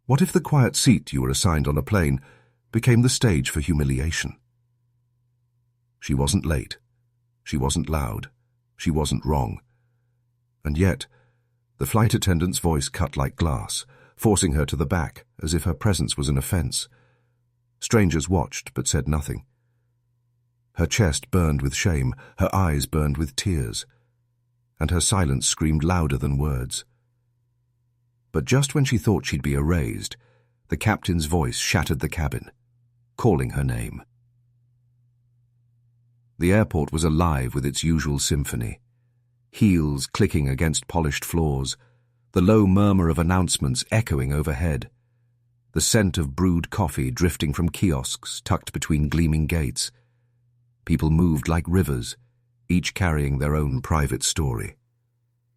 What if the quiet seat you were assigned on a plane became the stage for humiliation? She wasn't late. She wasn't loud. She wasn't wrong. And yet, the flight attendant's voice cut like glass, forcing her to the back as if her presence was an offense. Strangers watched but said nothing. Her chest burned with shame, her eyes burned with tears, and her silence screamed louder than words. But just when she thought she'd be erased, the captain's voice shattered the cabin, calling her name. The airport was alive with its usual symphony. Heels clicking against polished floors, the low murmur of announcements echoing overhead, the scent of brewed coffee drifting from kiosks tucked between gleaming gates. People moved like rivers, each carrying their own private story.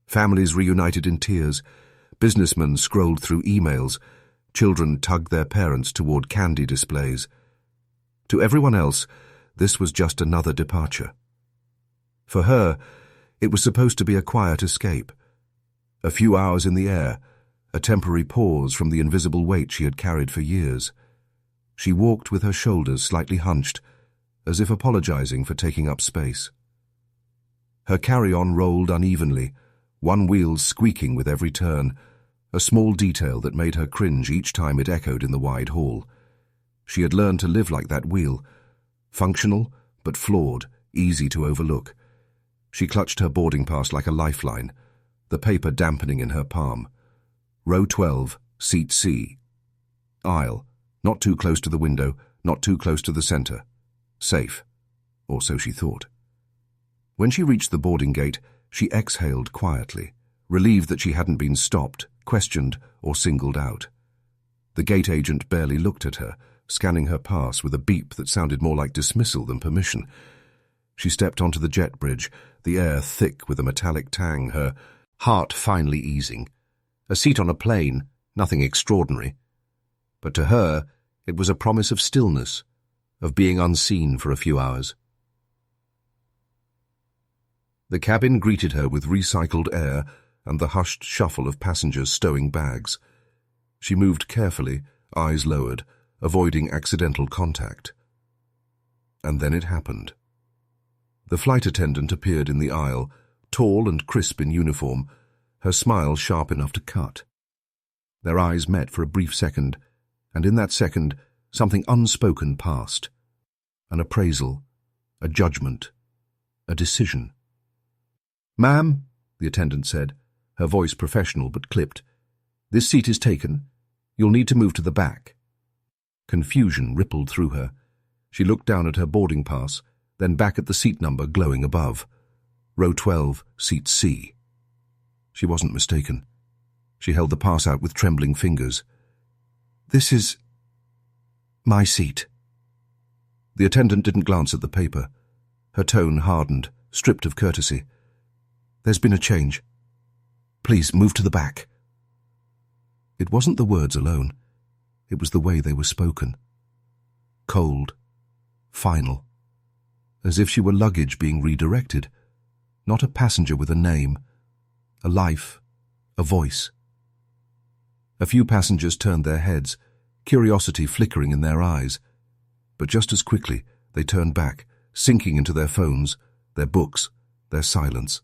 Families reunited in tears, businessmen scrolled through emails, children tugged their parents toward candy displays. To everyone else, this was just another departure. For her, it was supposed to be a quiet escape. A few hours in the air, a temporary pause from the invisible weight she had carried for years. She walked with her shoulders slightly hunched, as if apologizing for taking up space. Her carry-on rolled unevenly, one wheel squeaking with every turn, a small detail that made her cringe each time it echoed in the wide hall. She had learned to live like that wheel, functional but flawed, easy to overlook. She clutched her boarding pass like a lifeline, the paper dampening in her palm. Row 12, seat C. Aisle, not too close to the window, not too close to the center. Safe, or so she thought. When she reached the boarding gate, she exhaled quietly, relieved that she hadn't been stopped, questioned, or singled out. The gate agent barely looked at her, scanning her pass with a beep that sounded more like dismissal than permission. She stepped onto the jet bridge, the air thick with a metallic tang, her heart finally easing. A seat on a plane, nothing extraordinary. But to her, it was a promise of stillness, of being unseen for a few hours. The cabin greeted her with recycled air and the hushed shuffle of passengers stowing bags. She moved carefully, eyes lowered, avoiding accidental contact. And then it happened. The flight attendant appeared in the aisle, tall and crisp in uniform, her smile sharp enough to cut. Their eyes met for a brief second, and in that second, something unspoken passed. An appraisal, a judgment, a decision. "Ma'am," the attendant said, her voice professional but clipped, "this seat is taken. You'll need to move to the back." Confusion rippled through her. She looked down at her boarding pass, then back at the seat number glowing above. Row 12, seat C. She wasn't mistaken. She held the pass out with trembling fingers. "This is my seat." The attendant didn't glance at the paper. Her tone hardened, stripped of courtesy. "There's been a change. Please move to the back." It wasn't the words alone. It was the way they were spoken. Cold, final, as if she were luggage being redirected, not a passenger with a name, a life, a voice. A few passengers turned their heads, curiosity flickering in their eyes, but just as quickly they turned back, sinking into their phones, their books, their silence.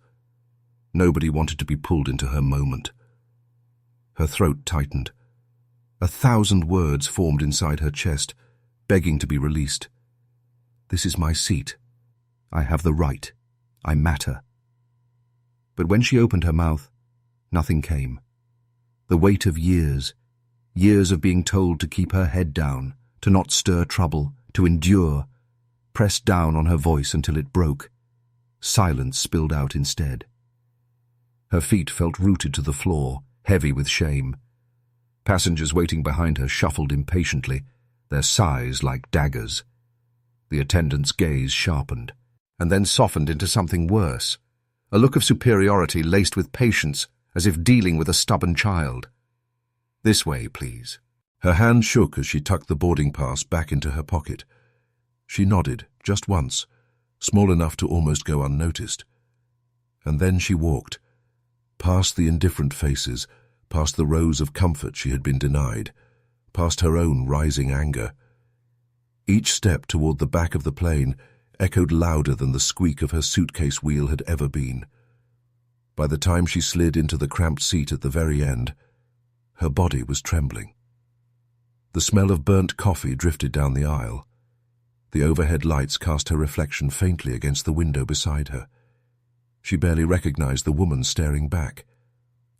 Nobody wanted to be pulled into her moment. Her throat tightened. 1,000 words formed inside her chest, begging to be released. "This is my seat. I have the right. I matter." But when she opened her mouth, nothing came. The weight of years, years of being told to keep her head down, to not stir trouble, to endure, pressed down on her voice until it broke. Silence spilled out instead. Her feet felt rooted to the floor, heavy with shame. Passengers waiting behind her shuffled impatiently, their sighs like daggers. The attendant's gaze sharpened, and then softened into something worse, a look of superiority laced with patience, as if dealing with a stubborn child. "This way, please." Her hand shook as she tucked the boarding pass back into her pocket. She nodded, just once, small enough to almost go unnoticed. And then she walked, past the indifferent faces, past the rows of comfort she had been denied, past her own rising anger. Each step toward the back of the plane echoed louder than the squeak of her suitcase wheel had ever been. By the time she slid into the cramped seat at the very end, her body was trembling. The smell of burnt coffee drifted down the aisle. The overhead lights cast her reflection faintly against the window beside her. She barely recognized the woman staring back.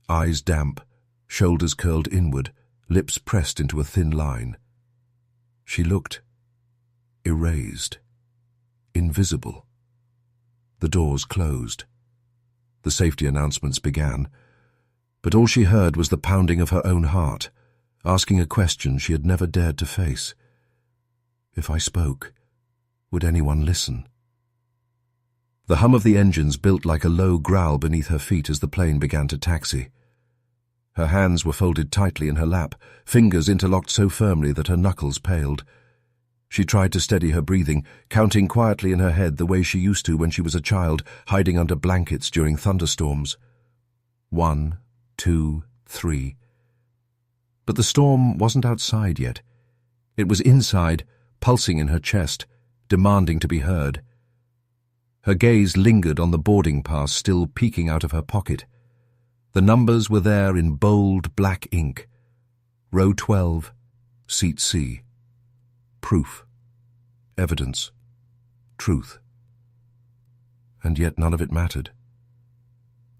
Eyes damp, shoulders curled inward, lips pressed into a thin line. She looked erased, invisible. The doors closed. The safety announcements began, but all she heard was the pounding of her own heart, asking a question she had never dared to face. If I spoke, would anyone listen? The hum of the engines built like a low growl beneath her feet as the plane began to taxi. Her hands were folded tightly in her lap, fingers interlocked so firmly that her knuckles paled. She tried to steady her breathing, counting quietly in her head the way she used to when she was a child, hiding under blankets during thunderstorms. 1, 2, 3. But the storm wasn't outside yet. It was inside, pulsing in her chest, demanding to be heard. Her gaze lingered on the boarding pass still peeking out of her pocket. The numbers were there in bold black ink. Row 12, Seat C. Proof. Evidence. Truth. And yet none of it mattered.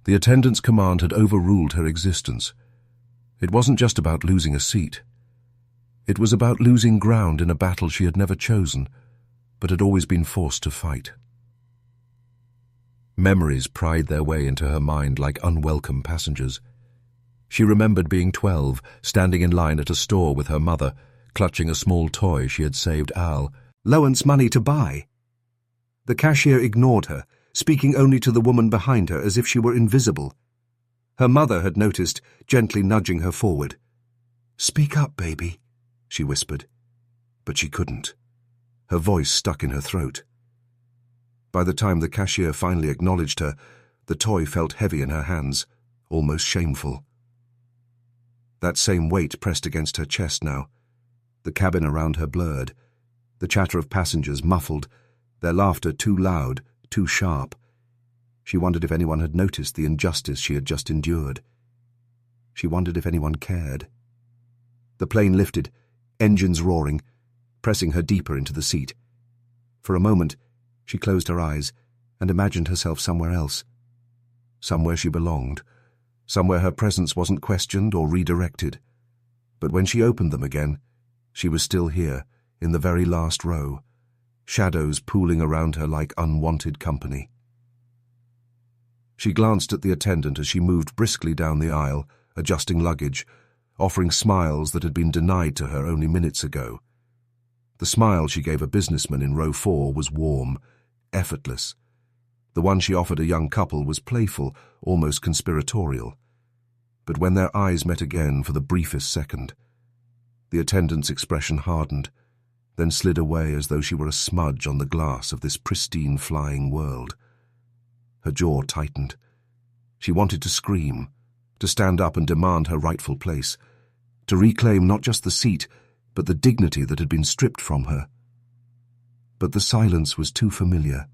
The attendant's command had overruled her existence. It wasn't just about losing a seat. It was about losing ground in a battle she had never chosen, but had always been forced to fight. Memories pried their way into her mind like unwelcome passengers. She remembered being 12, standing in line at a store with her mother, clutching a small toy she had saved Al. "Lowen's money to buy." The cashier ignored her, speaking only to the woman behind her as if she were invisible. Her mother had noticed, gently nudging her forward. "Speak up, baby," she whispered. But she couldn't. Her voice stuck in her throat. By the time the cashier finally acknowledged her, the toy felt heavy in her hands, almost shameful. That same weight pressed against her chest now. The cabin around her blurred, the chatter of passengers muffled, their laughter too loud, too sharp. She wondered if anyone had noticed the injustice she had just endured. She wondered if anyone cared. The plane lifted, engines roaring, pressing her deeper into the seat. For a moment, she closed her eyes and imagined herself somewhere else. Somewhere she belonged, somewhere her presence wasn't questioned or redirected. But when she opened them again, she was still here, in the very last row, shadows pooling around her like unwanted company. She glanced at the attendant as she moved briskly down the aisle, adjusting luggage, offering smiles that had been denied to her only minutes ago. The smile she gave a businessman in row 4 was warm, effortless. The one she offered a young couple was playful, almost conspiratorial. But when their eyes met again for the briefest second, the attendant's expression hardened, then slid away as though she were a smudge on the glass of this pristine flying world. Her jaw tightened. She wanted to scream, to stand up and demand her rightful place, to reclaim not just the seat, but the dignity that had been stripped from her. But the silence was too familiar,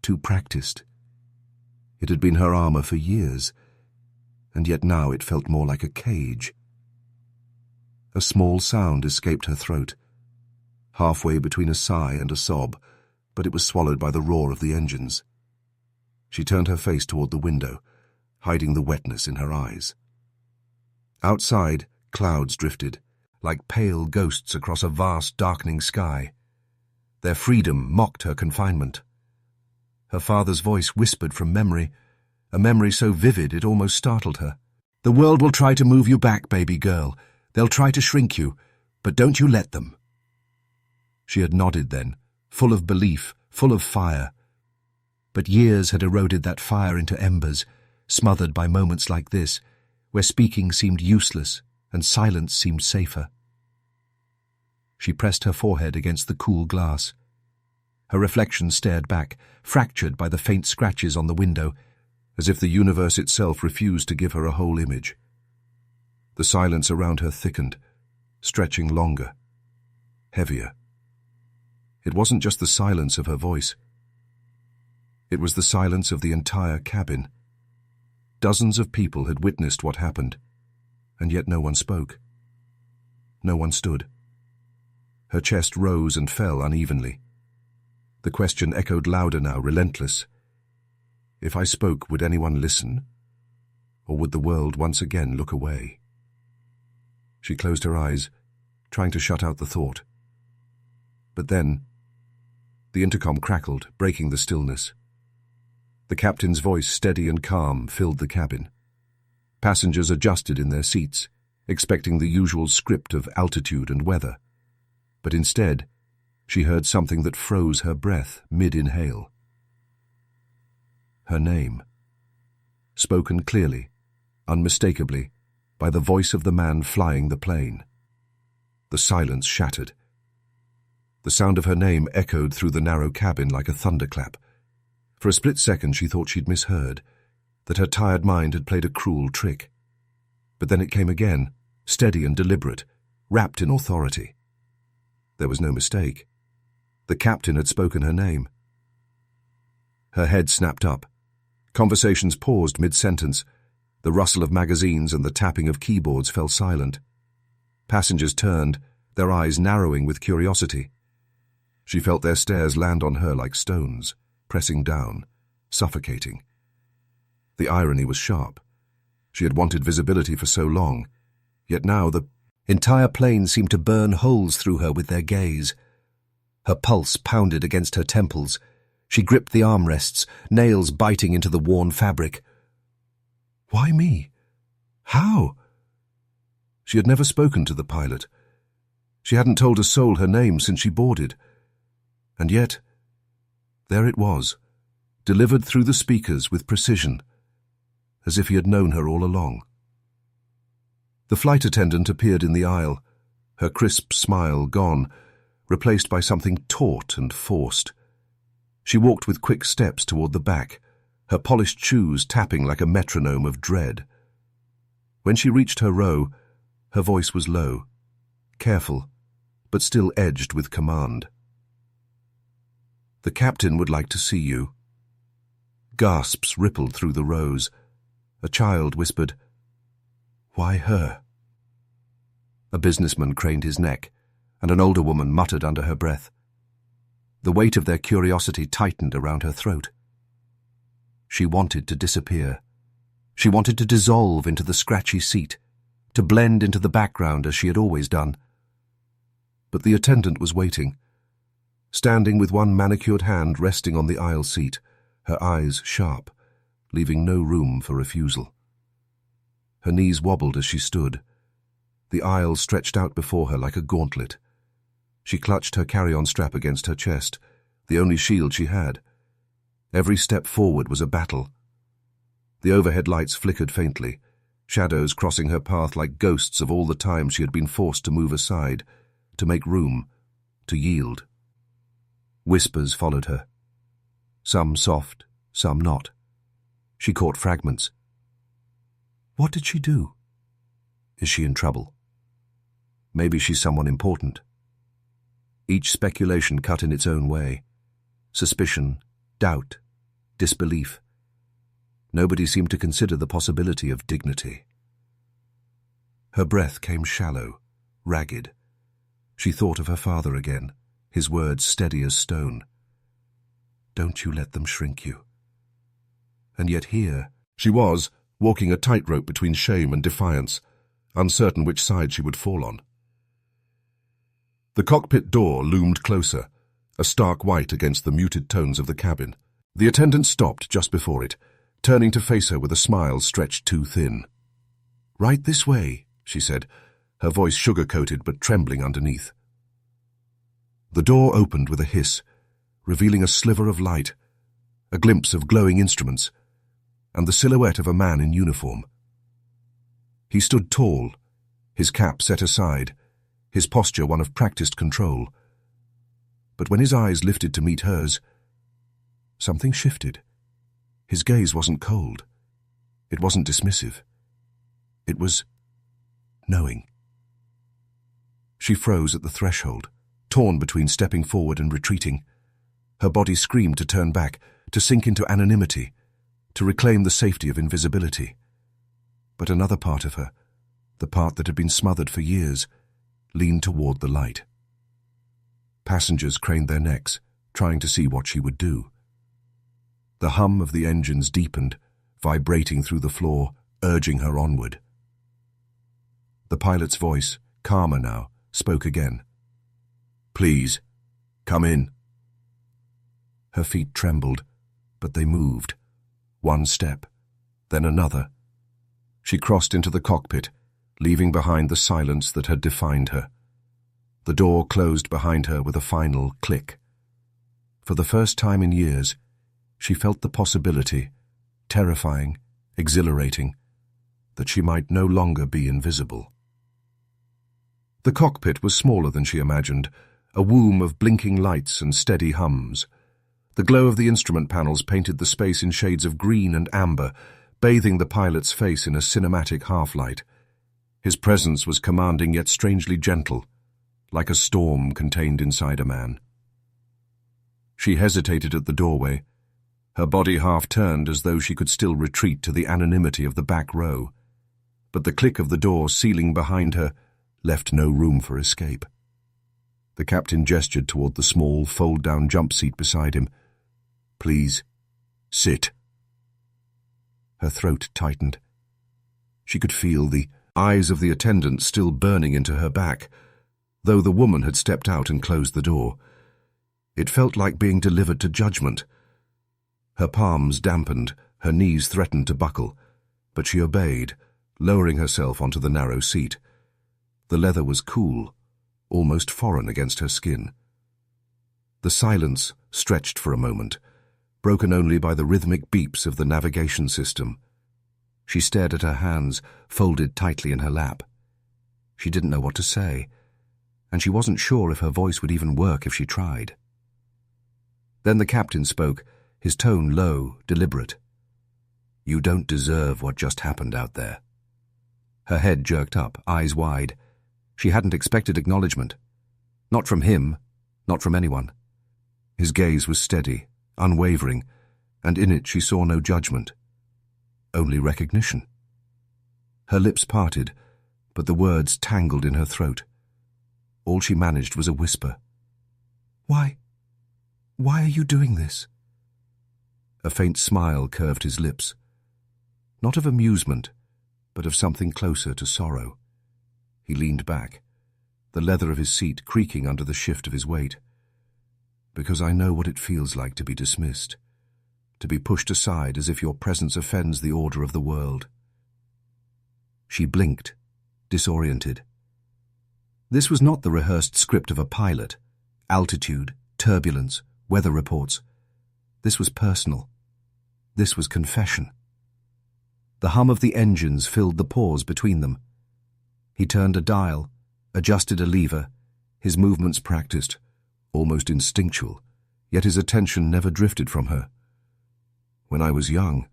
too practiced. It had been her armor for years, and yet now it felt more like a cage. A small sound escaped her throat, halfway between a sigh and a sob, but it was swallowed by the roar of the engines. She turned her face toward the window, hiding the wetness in her eyes. Outside, clouds drifted, like pale ghosts across a vast, darkening sky. Their freedom mocked her confinement. Her father's voice whispered from memory, a memory so vivid it almost startled her. "The world will try to move you back, baby girl. They'll try to shrink you, but don't you let them." She had nodded then, full of belief, full of fire. But years had eroded that fire into embers, smothered by moments like this, where speaking seemed useless and silence seemed safer. She pressed her forehead against the cool glass. Her reflection stared back, fractured by the faint scratches on the window, as if the universe itself refused to give her a whole image. The silence around her thickened, stretching longer, heavier. It wasn't just the silence of her voice. It was the silence of the entire cabin. Dozens of people had witnessed what happened, and yet no one spoke. No one stood. Her chest rose and fell unevenly. The question echoed louder now, relentless. If I spoke, would anyone listen? Or would the world once again look away? She closed her eyes, trying to shut out the thought. But then, the intercom crackled, breaking the stillness. The captain's voice, steady and calm, filled the cabin. Passengers adjusted in their seats, expecting the usual script of altitude and weather. But instead, she heard something that froze her breath mid-inhale. Her name. Spoken clearly, unmistakably, by the voice of the man flying the plane. The silence shattered. The sound of her name echoed through the narrow cabin like a thunderclap. For a split second she thought she'd misheard, that her tired mind had played a cruel trick. But then it came again, steady and deliberate, wrapped in authority. There was no mistake. The captain had spoken her name. Her head snapped up. Conversations paused mid-sentence. The rustle of magazines and the tapping of keyboards fell silent. Passengers turned, their eyes narrowing with curiosity. She felt their stares land on her like stones, pressing down, suffocating. The irony was sharp. She had wanted visibility for so long, yet now the entire plane seemed to burn holes through her with their gaze. Her pulse pounded against her temples. She gripped the armrests, nails biting into the worn fabric. Why me? How? She had never spoken to the pilot. She hadn't told a soul her name since she boarded. And yet, there it was, delivered through the speakers with precision, as if he had known her all along. The flight attendant appeared in the aisle, her crisp smile gone, replaced by something taut and forced. She walked with quick steps toward the back, her polished shoes tapping like a metronome of dread. When she reached her row, her voice was low, careful, but still edged with command. "The captain would like to see you." Gasps rippled through the rows. A child whispered, "Why her?" A businessman craned his neck, and an older woman muttered under her breath. The weight of their curiosity tightened around her throat. She wanted to disappear. She wanted to dissolve into the scratchy seat, to blend into the background as she had always done. But the attendant was waiting, standing with one manicured hand resting on the aisle seat, her eyes sharp, leaving no room for refusal. Her knees wobbled as she stood. The aisle stretched out before her like a gauntlet. She clutched her carry-on strap against her chest, the only shield she had. Every step forward was a battle. The overhead lights flickered faintly, shadows crossing her path like ghosts of all the time she had been forced to move aside, to make room, to yield. Whispers followed her. Some soft, some not. She caught fragments. What did she do? Is she in trouble? Maybe she's someone important. Each speculation cut in its own way. Suspicion, doubt, disbelief. Nobody seemed to consider the possibility of dignity. Her breath came shallow, ragged. She thought of her father again, his words steady as stone. Don't you let them shrink you. And yet here she was, walking a tightrope between shame and defiance, uncertain which side she would fall on. The cockpit door loomed closer, a stark white against the muted tones of the cabin. The attendant stopped just before it, turning to face her with a smile stretched too thin. "Right this way," she said, her voice sugar-coated but trembling underneath. The door opened with a hiss, revealing a sliver of light, a glimpse of glowing instruments, and the silhouette of a man in uniform. He stood tall, his cap set aside, his posture one of practiced control. But when his eyes lifted to meet hers, something shifted. His gaze wasn't cold. It wasn't dismissive. It was knowing. She froze at the threshold, torn between stepping forward and retreating. Her body screamed to turn back, to sink into anonymity, to reclaim the safety of invisibility. But another part of her, the part that had been smothered for years, leaned toward the light. Passengers craned their necks, trying to see what she would do. The hum of the engines deepened, vibrating through the floor, urging her onward. The pilot's voice, calmer now, spoke again. "Please, come in." Her feet trembled, but they moved. One step, then another. She crossed into the cockpit, leaving behind the silence that had defined her. The door closed behind her with a final click. For the first time in years, she felt the possibility, terrifying, exhilarating, that she might no longer be invisible. The cockpit was smaller than she imagined, a womb of blinking lights and steady hums. The glow of the instrument panels painted the space in shades of green and amber, bathing the pilot's face in a cinematic half-light. His presence was commanding yet strangely gentle, like a storm contained inside a man. She hesitated at the doorway, her body half-turned as though she could still retreat to the anonymity of the back row. But the click of the door sealing behind her left no room for escape. The captain gestured toward the small, fold-down jump seat beside him. "Please, sit." Her throat tightened. She could feel the eyes of the attendant still burning into her back, though the woman had stepped out and closed the door. It felt like being delivered to judgment. Her palms dampened, her knees threatened to buckle, but she obeyed, lowering herself onto the narrow seat. The leather was cool, almost foreign against her skin. The silence stretched for a moment, broken only by the rhythmic beeps of the navigation system. She stared at her hands, folded tightly in her lap. She didn't know what to say, and she wasn't sure if her voice would even work if she tried. Then the captain spoke, his tone low, deliberate. "You don't deserve what just happened out there." Her head jerked up, eyes wide. She hadn't expected acknowledgement. Not from him, not from anyone. His gaze was steady, unwavering, and in it she saw no judgment, only recognition. Her lips parted, but the words tangled in her throat. All she managed was a whisper. Why are you doing this?" A faint smile curved his lips, not of amusement, but of something closer to sorrow. He leaned back, the leather of his seat creaking under the shift of his weight. "Because I know what it feels like to be dismissed, to be pushed aside as if your presence offends the order of the world." She blinked, disoriented. This was not the rehearsed script of a pilot. Altitude, turbulence, weather reports. This was personal. This was confession. The hum of the engines filled the pause between them. He turned a dial, adjusted a lever, his movements practiced, almost instinctual, yet his attention never drifted from her. "When I was young,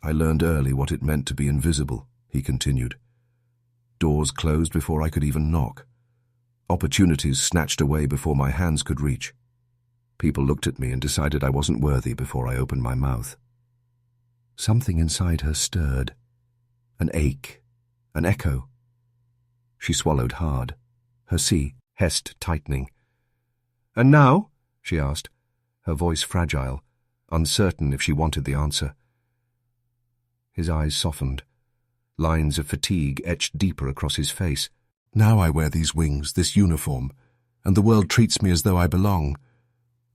I learned early what it meant to be invisible," he continued. "Doors closed before I could even knock. Opportunities snatched away before my hands could reach. People looked at me and decided I wasn't worthy before I opened my mouth." Something inside her stirred. An ache, an echo. She swallowed hard, her chest tightening. "And now?" she asked, her voice fragile, uncertain if she wanted the answer. His eyes softened. Lines of fatigue etched deeper across his face. "Now I wear these wings, this uniform, and the world treats me as though I belong.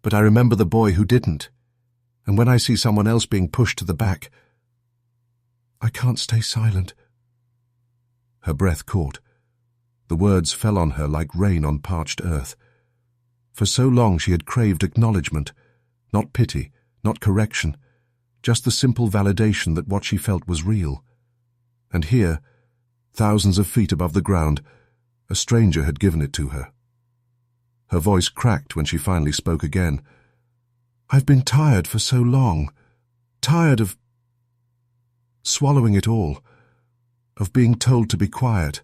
But I remember the boy who didn't, and when I see someone else being pushed to the back, I can't stay silent." Her breath caught. The words fell on her like rain on parched earth. For so long she had craved acknowledgement, not pity, not correction, just the simple validation that what she felt was real. And here, thousands of feet above the ground, a stranger had given it to her. Her voice cracked when she finally spoke again. "I've been tired for so long, tired of swallowing it all, of being told to be quiet,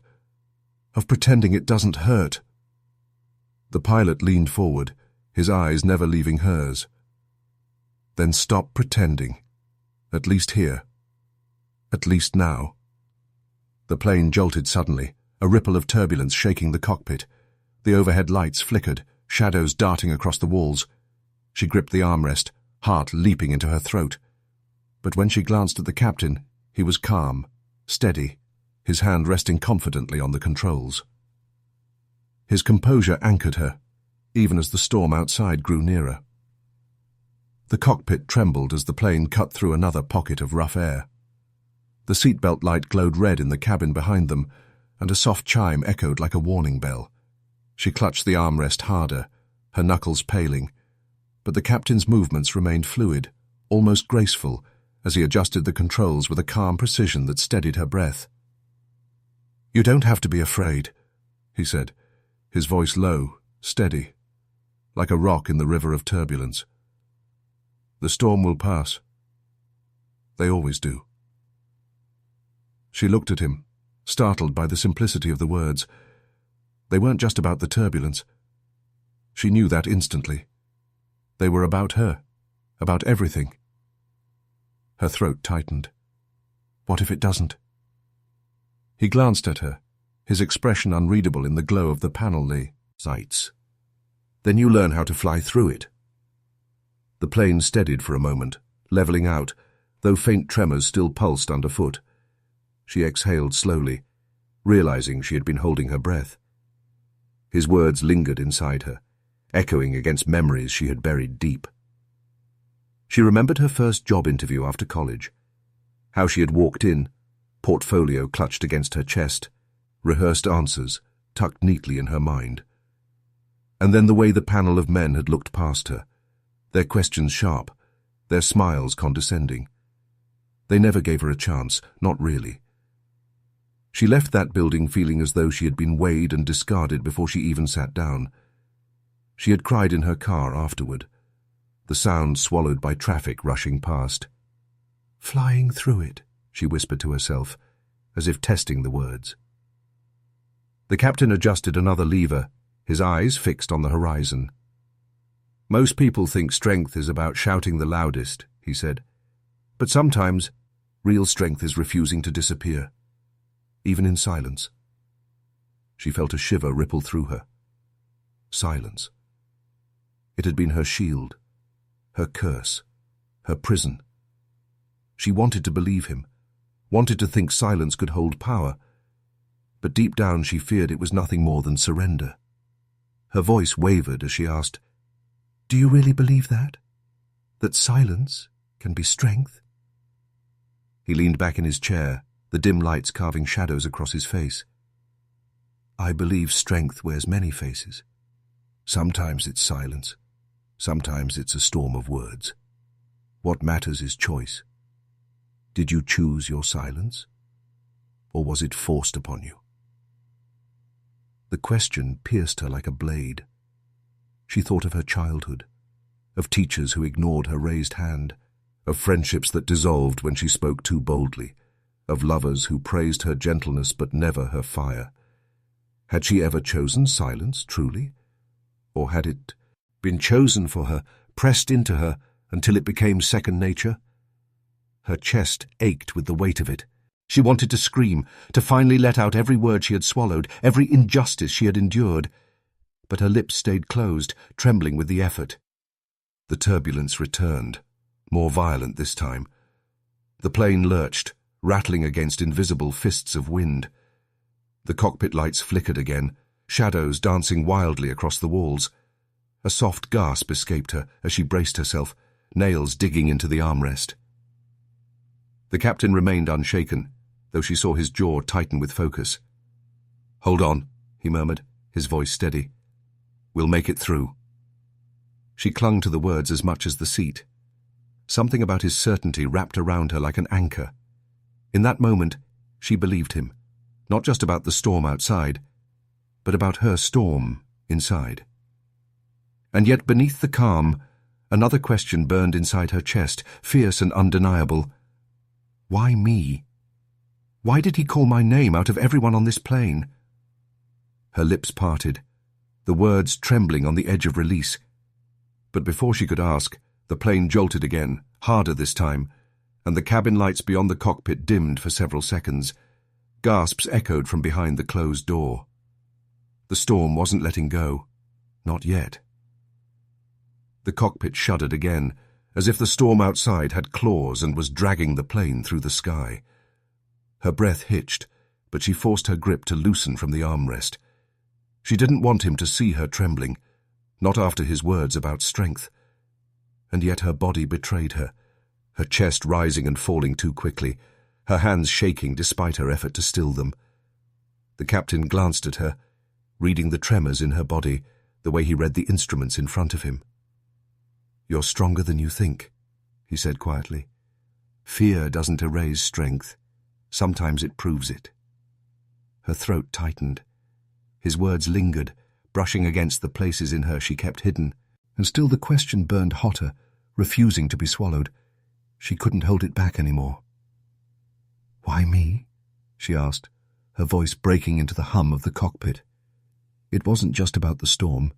of pretending it doesn't hurt The pilot leaned forward, his eyes never leaving hers. Then stop pretending. At least here. At least now. The plane jolted suddenly, a ripple of turbulence shaking the cockpit. The overhead lights flickered, shadows darting across the walls. She gripped the armrest, heart leaping into her throat. But when she glanced at the captain, he was calm, steady, his hand resting confidently on the controls. His composure anchored her, even as the storm outside grew nearer. The cockpit trembled as the plane cut through another pocket of rough air. The seatbelt light glowed red in the cabin behind them, and a soft chime echoed like a warning bell. She clutched the armrest harder, her knuckles paling, but the captain's movements remained fluid, almost graceful, as he adjusted the controls with a calm precision that steadied her breath. "You don't have to be afraid," he said, his voice low, steady, like a rock in the river of turbulence. "The storm will pass. They always do." She looked at him, startled by the simplicity of the words. They weren't just about the turbulence. She knew that instantly. They were about her, about everything. Her throat tightened. What if it doesn't? He glanced at her, his expression unreadable in the glow of the panel sights. "Then you learn how to fly through it." The plane steadied for a moment, leveling out, though faint tremors still pulsed underfoot. She exhaled slowly, realizing she had been holding her breath. His words lingered inside her, echoing against memories she had buried deep. She remembered her first job interview after college, how she had walked in, portfolio clutched against her chest, rehearsed answers tucked neatly in her mind. And then the way the panel of men had looked past her, their questions sharp, their smiles condescending. They never gave her a chance, not really. She left that building feeling as though she had been weighed and discarded before she even sat down. She had cried in her car afterward, the sound swallowed by traffic rushing past. "Flying through it," she whispered to herself, as if testing the words. The captain adjusted another lever, his eyes fixed on the horizon. "Most people think strength is about shouting the loudest," he said. "But sometimes, real strength is refusing to disappear, even in silence." She felt a shiver ripple through her. Silence. It had been her shield, her curse, her prison. She wanted to believe him, wanted to think silence could hold power, but deep down she feared it was nothing more than surrender. Her voice wavered as she asked, "Do you really believe that? That silence can be strength?" He leaned back in his chair, the dim lights carving shadows across his face. "I believe strength wears many faces. Sometimes it's silence. Sometimes it's a storm of words. What matters is choice. Did you choose your silence? Or was it forced upon you?" The question pierced her like a blade. She thought of her childhood, of teachers who ignored her raised hand, of friendships that dissolved when she spoke too boldly, of lovers who praised her gentleness but never her fire. Had she ever chosen silence, truly? Or had it been chosen for her, pressed into her until it became second nature? Her chest ached with the weight of it. She wanted to scream, to finally let out every word she had swallowed, every injustice she had endured. But her lips stayed closed, trembling with the effort. The turbulence returned, more violent this time. The plane lurched, rattling against invisible fists of wind. The cockpit lights flickered again, shadows dancing wildly across the walls. A soft gasp escaped her as she braced herself, nails digging into the armrest. The captain remained unshaken, though she saw his jaw tighten with focus. "Hold on," he murmured, his voice steady. "We'll make it through." She clung to the words as much as the seat. Something about his certainty wrapped around her like an anchor. In that moment, she believed him, not just about the storm outside, but about her storm inside. And yet beneath the calm, another question burned inside her chest, fierce and undeniable. Why me? Why did he call my name out of everyone on this plane? Her lips parted, the words trembling on the edge of release. But before she could ask, the plane jolted again, harder this time, and the cabin lights beyond the cockpit dimmed for several seconds. Gasps echoed from behind the closed door. The storm wasn't letting go. Not yet. The cockpit shuddered again, as if the storm outside had claws and was dragging the plane through the sky. Her breath hitched, but she forced her grip to loosen from the armrest. She didn't want him to see her trembling, not after his words about strength. And yet her body betrayed her chest rising and falling too quickly, her hands shaking despite her effort to still them. The captain glanced at her, reading the tremors in her body, the way he read the instruments in front of him. "You're stronger than you think," he said quietly. "Fear doesn't erase strength. Sometimes it proves it." Her throat tightened. His words lingered, brushing against the places in her she kept hidden, and still the question burned hotter, refusing to be swallowed. She couldn't hold it back anymore. "Why me?" she asked, her voice breaking into the hum of the cockpit. It wasn't just about the storm.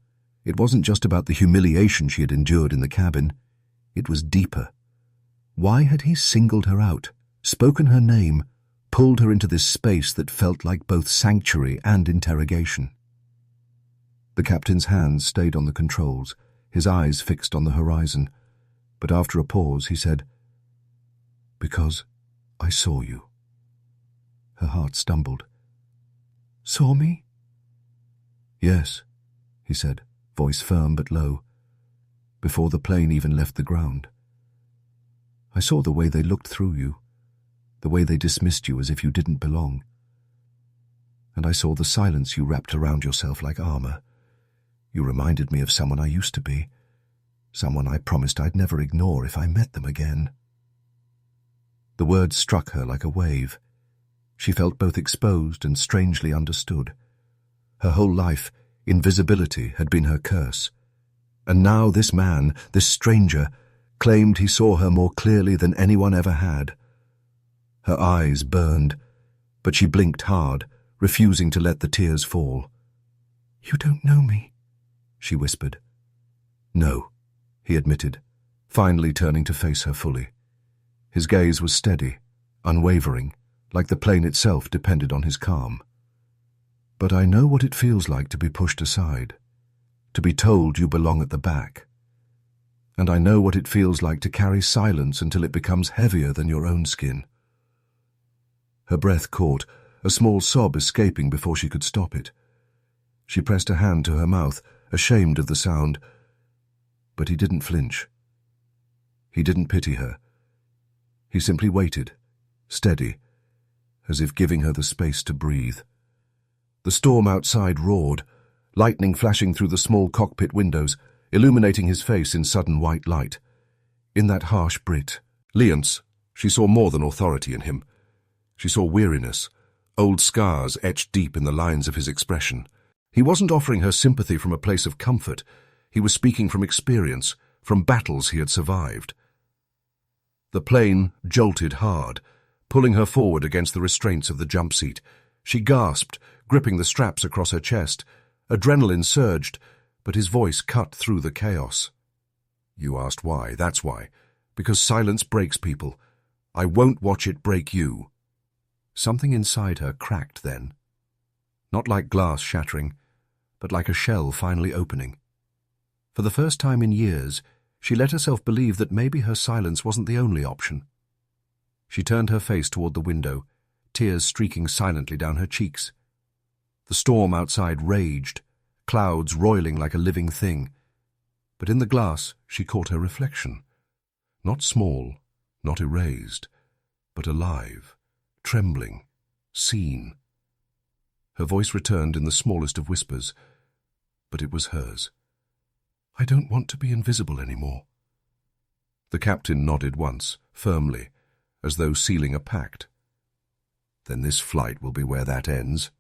It wasn't just about the humiliation she had endured in the cabin. It was deeper. Why had he singled her out, spoken her name, pulled her into this space that felt like both sanctuary and interrogation? The captain's hands stayed on the controls, his eyes fixed on the horizon. But after a pause, he said, "Because I saw you." Her heart stumbled. "Saw me?" "Yes," he said, voice firm but low, "before the plane even left the ground. I saw the way they looked through you, the way they dismissed you as if you didn't belong. And I saw the silence you wrapped around yourself like armor. You reminded me of someone I used to be, someone I promised I'd never ignore if I met them again." The words struck her like a wave. She felt both exposed and strangely understood. Her whole life, invisibility had been her curse. And now this man, this stranger, claimed he saw her more clearly than anyone ever had. Her eyes burned, but she blinked hard, refusing to let the tears fall. "You don't know me," she whispered. "No," he admitted, finally turning to face her fully. His gaze was steady, unwavering, like the plane itself depended on his calm. "But I know what it feels like to be pushed aside, to be told you belong at the back. And I know what it feels like to carry silence until it becomes heavier than your own skin." Her breath caught, a small sob escaping before she could stop it. She pressed a hand to her mouth, ashamed of the sound. But he didn't flinch. He didn't pity her. He simply waited, steady, as if giving her the space to breathe. The storm outside roared, lightning flashing through the small cockpit windows, illuminating his face in sudden white light. In that harsh brilliance, she saw more than authority in him. She saw weariness, old scars etched deep in the lines of his expression. He wasn't offering her sympathy from a place of comfort. He was speaking from experience, from battles he had survived. The plane jolted hard, pulling her forward against the restraints of the jump seat. She gasped, gripping the straps across her chest. Adrenaline surged, but his voice cut through the chaos. "You asked why, that's why. Because silence breaks people. I won't watch it break you." Something inside her cracked then. Not like glass shattering, but like a shell finally opening. For the first time in years, she let herself believe that maybe her silence wasn't the only option. She turned her face toward the window, tears streaking silently down her cheeks. The storm outside raged, clouds roiling like a living thing. But in the glass she caught her reflection. Not small, not erased, but alive, trembling, seen. Her voice returned in the smallest of whispers, but it was hers. "I don't want to be invisible anymore." The captain nodded once, firmly, as though sealing a pact. "Then this flight will be where that ends."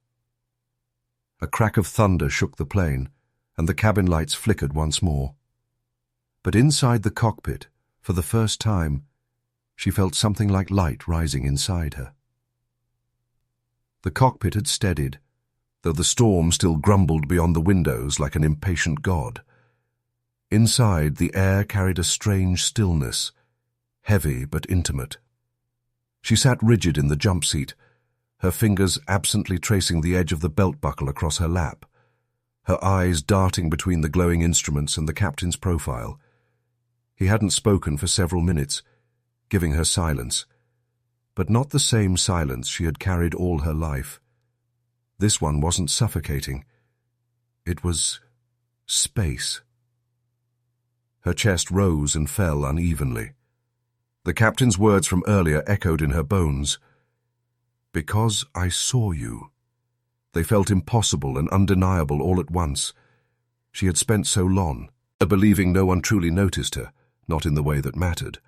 A crack of thunder shook the plane, and the cabin lights flickered once more. But inside the cockpit, for the first time, she felt something like light rising inside her. The cockpit had steadied, though the storm still grumbled beyond the windows like an impatient god. Inside, the air carried a strange stillness, heavy but intimate. She sat rigid in the jump seat, her fingers absently tracing the edge of the belt buckle across her lap, her eyes darting between the glowing instruments and the captain's profile. He hadn't spoken for several minutes, giving her silence, but not the same silence she had carried all her life. This one wasn't suffocating. It was space. Her chest rose and fell unevenly. The captain's words from earlier echoed in her bones. "Because I saw you." They felt impossible and undeniable all at once. She had spent so long, believing no one truly noticed her, not in the way that mattered.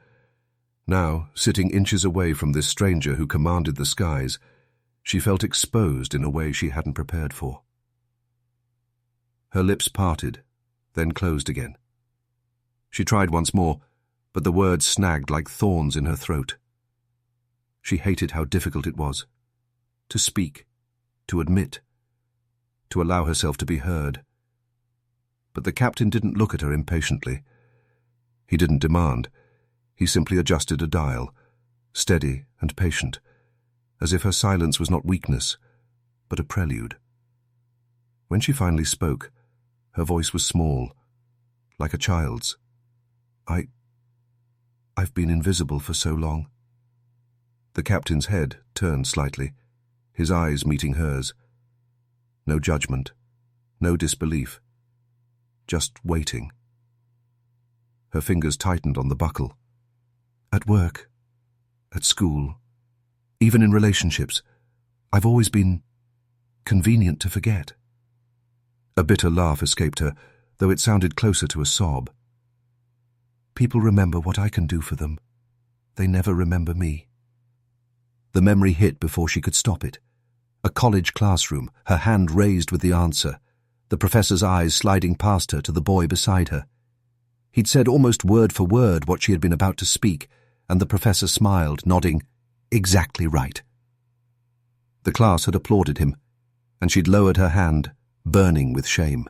Now, sitting inches away from this stranger who commanded the skies, she felt exposed in a way she hadn't prepared for. Her lips parted, then closed again. She tried once more, but the words snagged like thorns in her throat. She hated how difficult it was. To speak, to admit, to allow herself to be heard. But the captain didn't look at her impatiently. He didn't demand. He simply adjusted a dial, steady and patient, as if her silence was not weakness, but a prelude. When she finally spoke, her voice was small, like a child's. I've been invisible for so long." The captain's head turned slightly, his eyes meeting hers. No judgment, no disbelief, just waiting. Her fingers tightened on the buckle. "At work, at school, even in relationships, I've always been convenient to forget." A bitter laugh escaped her, though it sounded closer to a sob. "People remember what I can do for them. They never remember me." The memory hit before she could stop it. A college classroom, her hand raised with the answer, the professor's eyes sliding past her to the boy beside her. He'd said almost word for word what she had been about to speak, and the professor smiled, nodding, "Exactly right." The class had applauded him, and she'd lowered her hand, burning with shame.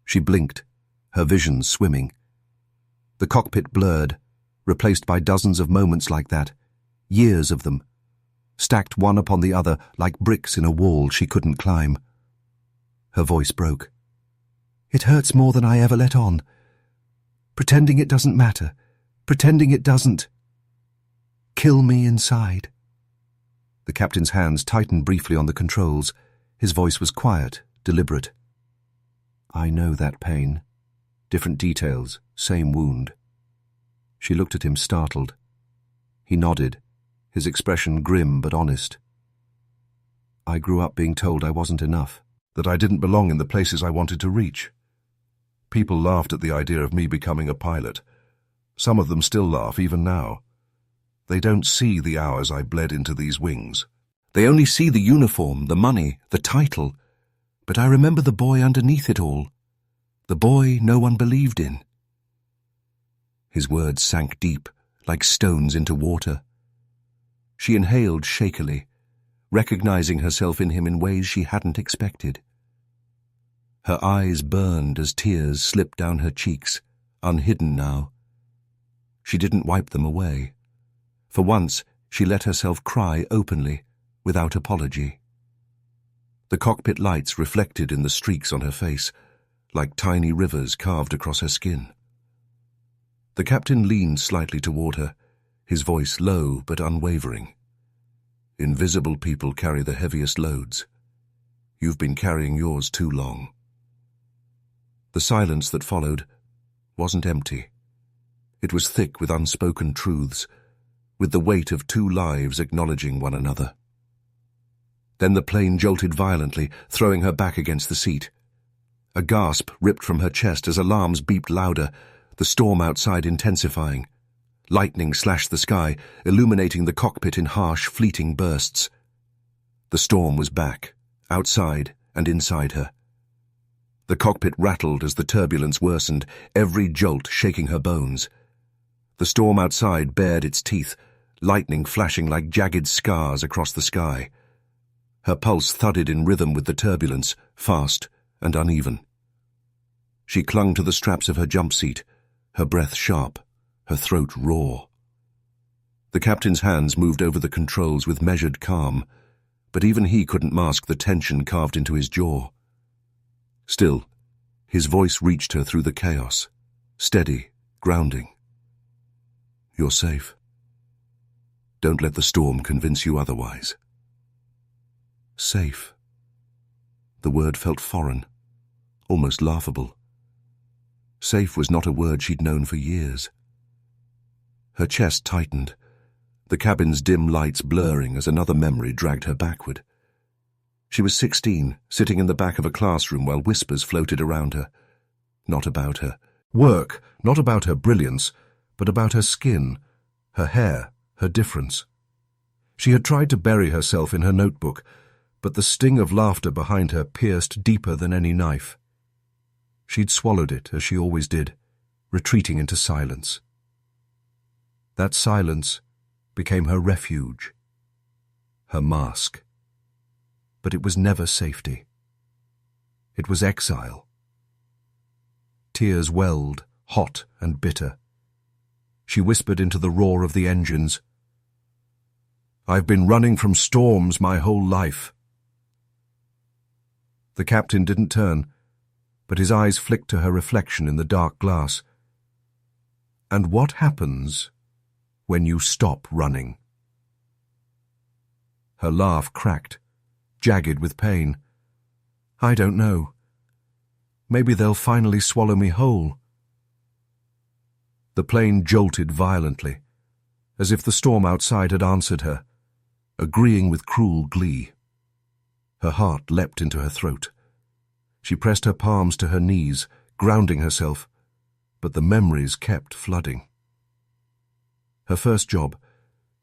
She blinked, her vision swimming. The cockpit blurred, replaced by dozens of moments like that, years of them, stacked one upon the other like bricks in a wall she couldn't climb. Her voice broke. "It hurts more than I ever let on. Pretending it doesn't matter. Pretending it doesn't. Kill me inside." The captain's hands tightened briefly on the controls. His voice was quiet, deliberate. "I know that pain. Different details, same wound." She looked at him, startled. He nodded, his expression grim but honest. "I grew up being told I wasn't enough, that I didn't belong in the places I wanted to reach. People laughed at the idea of me becoming a pilot. Some of them still laugh, even now. They don't see the hours I bled into these wings. They only see the uniform, the money, the title. But I remember the boy underneath it all. The boy no one believed in." His words sank deep, like stones into water. She inhaled shakily, recognizing herself in him in ways she hadn't expected. Her eyes burned as tears slipped down her cheeks, unhidden now. She didn't wipe them away. For once, she let herself cry openly, without apology. The cockpit lights reflected in the streaks on her face, like tiny rivers carved across her skin. The captain leaned slightly toward her, his voice low but unwavering. "Invisible people carry the heaviest loads. You've been carrying yours too long." The silence that followed wasn't empty. It was thick with unspoken truths, with the weight of two lives acknowledging one another. Then the plane jolted violently, throwing her back against the seat. A gasp ripped from her chest as alarms beeped louder, the storm outside intensifying. Lightning slashed the sky, illuminating the cockpit in harsh, fleeting bursts. The storm was back, outside and inside her. The cockpit rattled as the turbulence worsened, every jolt shaking her bones. The storm outside bared its teeth, lightning flashing like jagged scars across the sky. Her pulse thudded in rhythm with the turbulence, fast and uneven. She clung to the straps of her jump seat, her breath sharp, her throat raw. The captain's hands moved over the controls with measured calm, but even he couldn't mask the tension carved into his jaw. Still, his voice reached her through the chaos, steady, grounding. "You're safe. Don't let the storm convince you otherwise." Safe. The word felt foreign, almost laughable. Safe was not a word she'd known for years. Her chest tightened, the cabin's dim lights blurring as another memory dragged her backward. She was 16, sitting in the back of a classroom while whispers floated around her. Not about her work, not about her brilliance, but about her skin, her hair, her difference. She had tried to bury herself in her notebook, but the sting of laughter behind her pierced deeper than any knife. She'd swallowed it, as she always did, retreating into silence. That silence became her refuge, her mask. But it was never safety. It was exile. Tears welled, hot and bitter. She whispered into the roar of the engines. "I've been running from storms my whole life." The captain didn't turn, but his eyes flicked to her reflection in the dark glass. "And what happens when you stop running?" Her laugh cracked, jagged with pain. "I don't know. Maybe they'll finally swallow me whole." The plane jolted violently, as if the storm outside had answered her, agreeing with cruel glee. Her heart leapt into her throat. She pressed her palms to her knees, grounding herself, but the memories kept flooding. Her first job,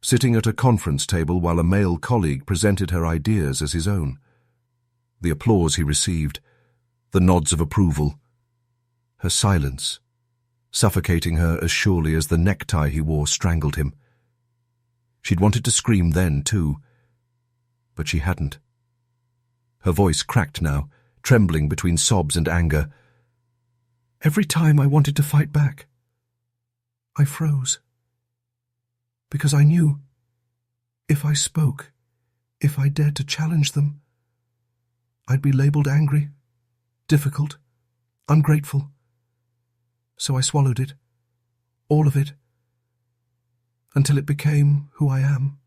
sitting at a conference table while a male colleague presented her ideas as his own. The applause he received, the nods of approval, her silence, suffocating her as surely as the necktie he wore strangled him. She'd wanted to scream then, too, but she hadn't. Her voice cracked now, trembling between sobs and anger. "Every time I wanted to fight back, I froze. Because I knew, if I spoke, if I dared to challenge them, I'd be labeled angry, difficult, ungrateful. So I swallowed it, all of it, until it became who I am."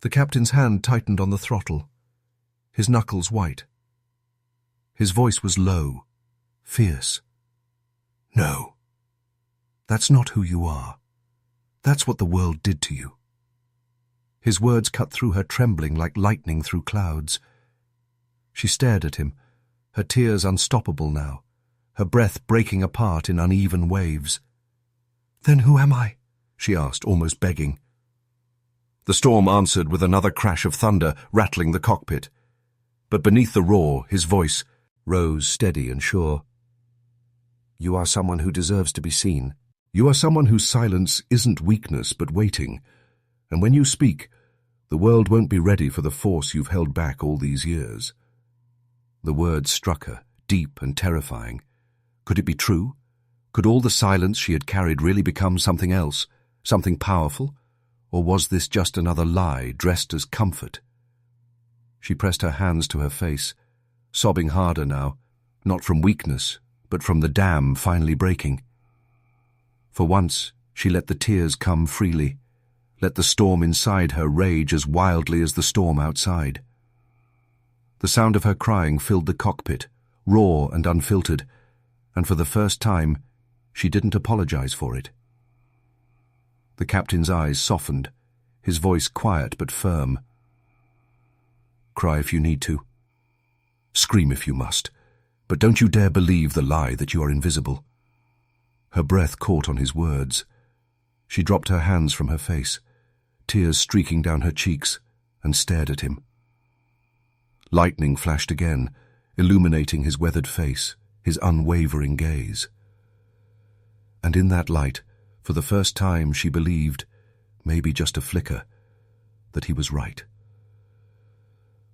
The captain's hand tightened on the throttle, his knuckles white. His voice was low, fierce. "No, that's not who you are. That's what the world did to you." His words cut through her, trembling like lightning through clouds. She stared at him, her tears unstoppable now, her breath breaking apart in uneven waves. "Then who am I?" she asked, almost begging. The storm answered with another crash of thunder, rattling the cockpit. But beneath the roar, his voice rose steady and sure. "You are someone who deserves to be seen. You are someone whose silence isn't weakness but waiting. And when you speak, the world won't be ready for the force you've held back all these years." The words struck her, deep and terrifying. Could it be true? Could all the silence she had carried really become something else, something powerful? Or was this just another lie dressed as comfort? She pressed her hands to her face, sobbing harder now, not from weakness, but from the dam finally breaking. For once, she let the tears come freely, let the storm inside her rage as wildly as the storm outside. The sound of her crying filled the cockpit, raw and unfiltered, and for the first time, she didn't apologize for it. The captain's eyes softened, his voice quiet but firm. "Cry if you need to. Scream if you must, but don't you dare believe the lie that you are invisible." Her breath caught on his words. She dropped her hands from her face, tears streaking down her cheeks, and stared at him. Lightning flashed again, illuminating his weathered face, his unwavering gaze. And in that light, for the first time she believed, maybe just a flicker, that he was right.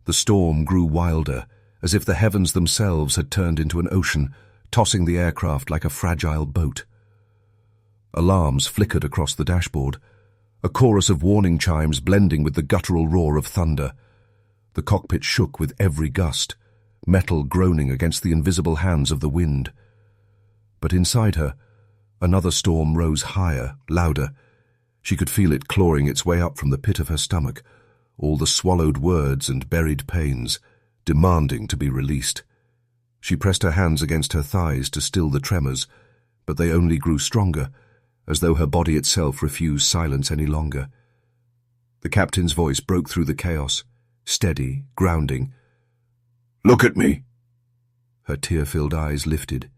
The storm grew wilder, as if the heavens themselves had turned into an ocean, tossing the aircraft like a fragile boat. Alarms flickered across the dashboard, a chorus of warning chimes blending with the guttural roar of thunder. The cockpit shook with every gust, metal groaning against the invisible hands of the wind. But inside her, another storm rose higher, louder. She could feel it clawing its way up from the pit of her stomach, all the swallowed words and buried pains, demanding to be released. She pressed her hands against her thighs to still the tremors, but they only grew stronger, as though her body itself refused silence any longer. The captain's voice broke through the chaos, steady, grounding. "Look at me!" Her tear-filled eyes lifted.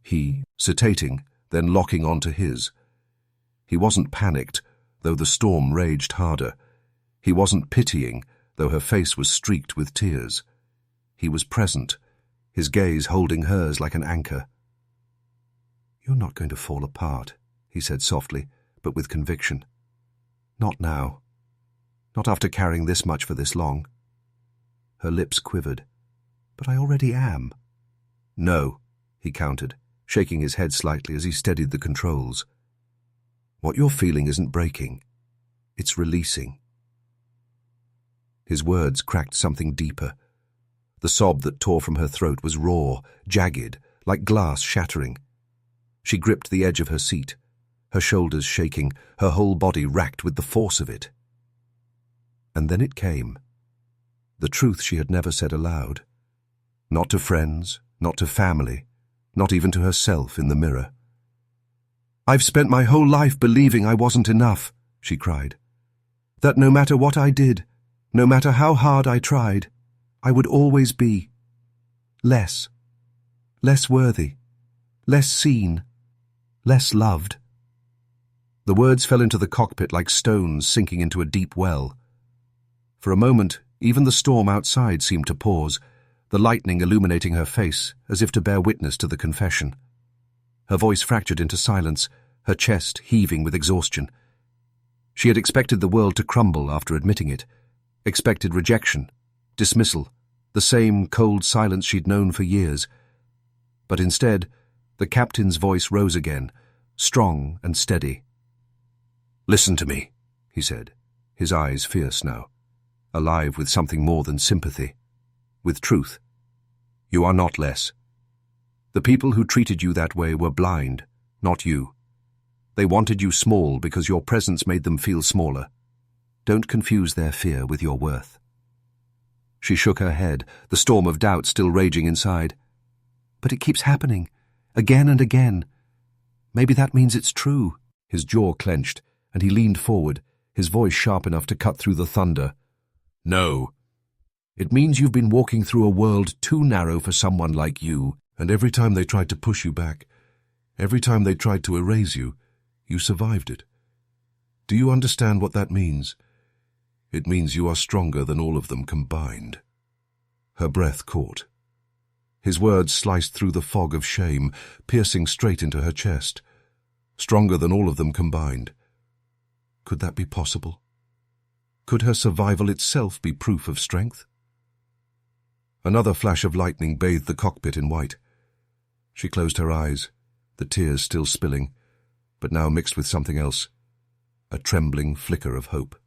He, cetating, then locking onto his. He wasn't panicked, though the storm raged harder. He wasn't pitying, though her face was streaked with tears. He was present, his gaze holding hers like an anchor. "You're not going to fall apart," he said softly, but with conviction. "Not now. Not after carrying this much for this long." Her lips quivered. "But I already am." "No," he countered, shaking his head slightly as he steadied the controls. "What you're feeling isn't breaking. It's releasing." His words cracked something deeper. The sob that tore from her throat was raw, jagged, like glass shattering. She gripped the edge of her seat, her shoulders shaking, her whole body racked with the force of it. And then it came. The truth she had never said aloud. Not to friends, not to family, not even to herself in the mirror. "I've spent my whole life believing I wasn't enough," she cried. "That no matter what I did, no matter how hard I tried, I would always be less worthy, less seen, less loved." The words fell into the cockpit like stones sinking into a deep well. For a moment, even the storm outside seemed to pause, the lightning illuminating her face as if to bear witness to the confession. Her voice fractured into silence, her chest heaving with exhaustion. She had expected the world to crumble after admitting it, expected rejection, dismissal, the same cold silence she'd known for years. But instead, the captain's voice rose again, strong and steady. "Listen to me," he said, his eyes fierce now, alive with something more than sympathy, with truth. "You are not less. The people who treated you that way were blind, not you. They wanted you small because your presence made them feel smaller. Don't confuse their fear with your worth." She shook her head, the storm of doubt still raging inside. "But it keeps happening, again and again. Maybe that means it's true." His jaw clenched, and he leaned forward, his voice sharp enough to cut through the thunder. "No. It means you've been walking through a world too narrow for someone like you, and every time they tried to push you back, every time they tried to erase you, you survived it. Do you understand what that means? It means you are stronger than all of them combined." Her breath caught. His words sliced through the fog of shame, piercing straight into her chest. Stronger than all of them combined. Could that be possible? Could her survival itself be proof of strength? Another flash of lightning bathed the cockpit in white. She closed her eyes, the tears still spilling, but now mixed with something else, a trembling flicker of hope.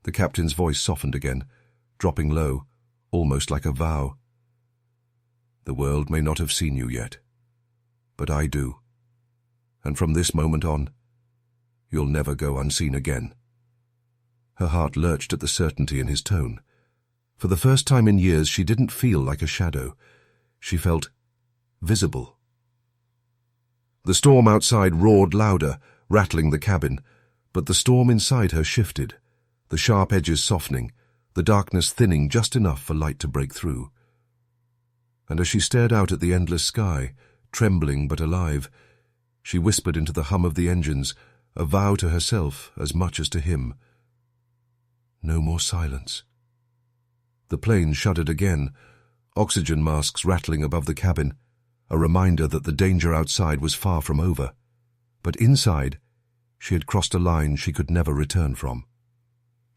The captain's voice softened again, dropping low, almost like a vow. "The world may not have seen you yet, but I do. And from this moment on, you'll never go unseen again." Her heart lurched at the certainty in his tone. For the first time in years, she didn't feel like a shadow. She felt visible. The storm outside roared louder, rattling the cabin, but the storm inside her shifted, the sharp edges softening, the darkness thinning just enough for light to break through. And as she stared out at the endless sky, trembling but alive, she whispered into the hum of the engines, a vow to herself as much as to him. No more silence. The plane shuddered again, oxygen masks rattling above the cabin, a reminder that the danger outside was far from over. But inside, she had crossed a line she could never return from.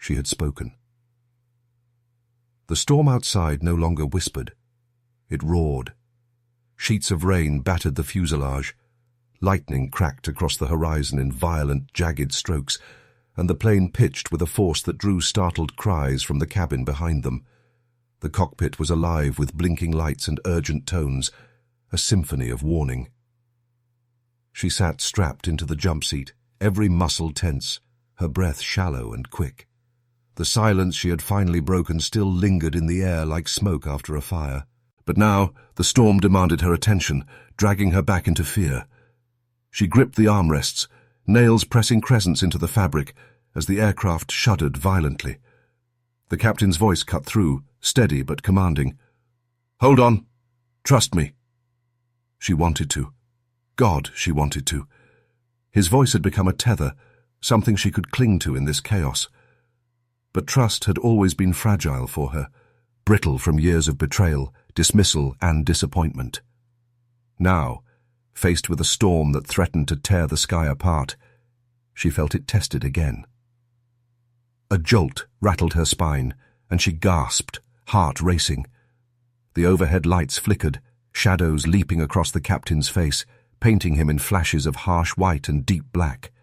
she had spoken. The storm outside no longer whispered. It roared. Sheets of rain battered the fuselage. Lightning cracked across the horizon in violent, jagged strokes, and the plane pitched with a force that drew startled cries from the cabin behind them. The cockpit was alive with blinking lights and urgent tones, a symphony of warning. She sat strapped into the jump seat, every muscle tense, her breath shallow and quick. The silence she had finally broken still lingered in the air like smoke after a fire. But now the storm demanded her attention, dragging her back into fear. She gripped the armrests, nails pressing crescents into the fabric as the aircraft shuddered violently. The captain's voice cut through, steady but commanding. "Hold on. Trust me." She wanted to. God, she wanted to. His voice had become a tether, something she could cling to in this chaos. But trust had always been fragile for her, brittle from years of betrayal, dismissal, and disappointment. Now, faced with a storm that threatened to tear the sky apart, she felt it tested again. A jolt rattled her spine, and she gasped, heart racing. The overhead lights flickered, shadows leaping across the captain's face, painting him in flashes of harsh white and deep black.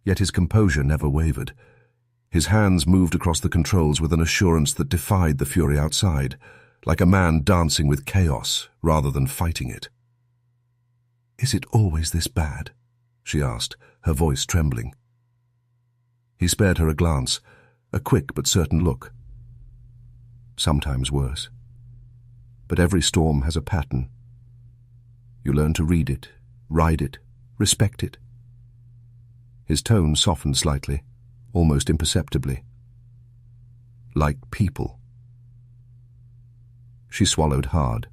Yet his composure never wavered. His hands moved across the controls with an assurance that defied the fury outside, like a man dancing with chaos rather than fighting it. "Is it always this bad?" she asked, her voice trembling. He spared her a glance, a quick but certain look. "Sometimes worse. But every storm has a pattern. You learn to read it, ride it, respect it." His tone softened slightly, almost imperceptibly. "Like people." She swallowed hard,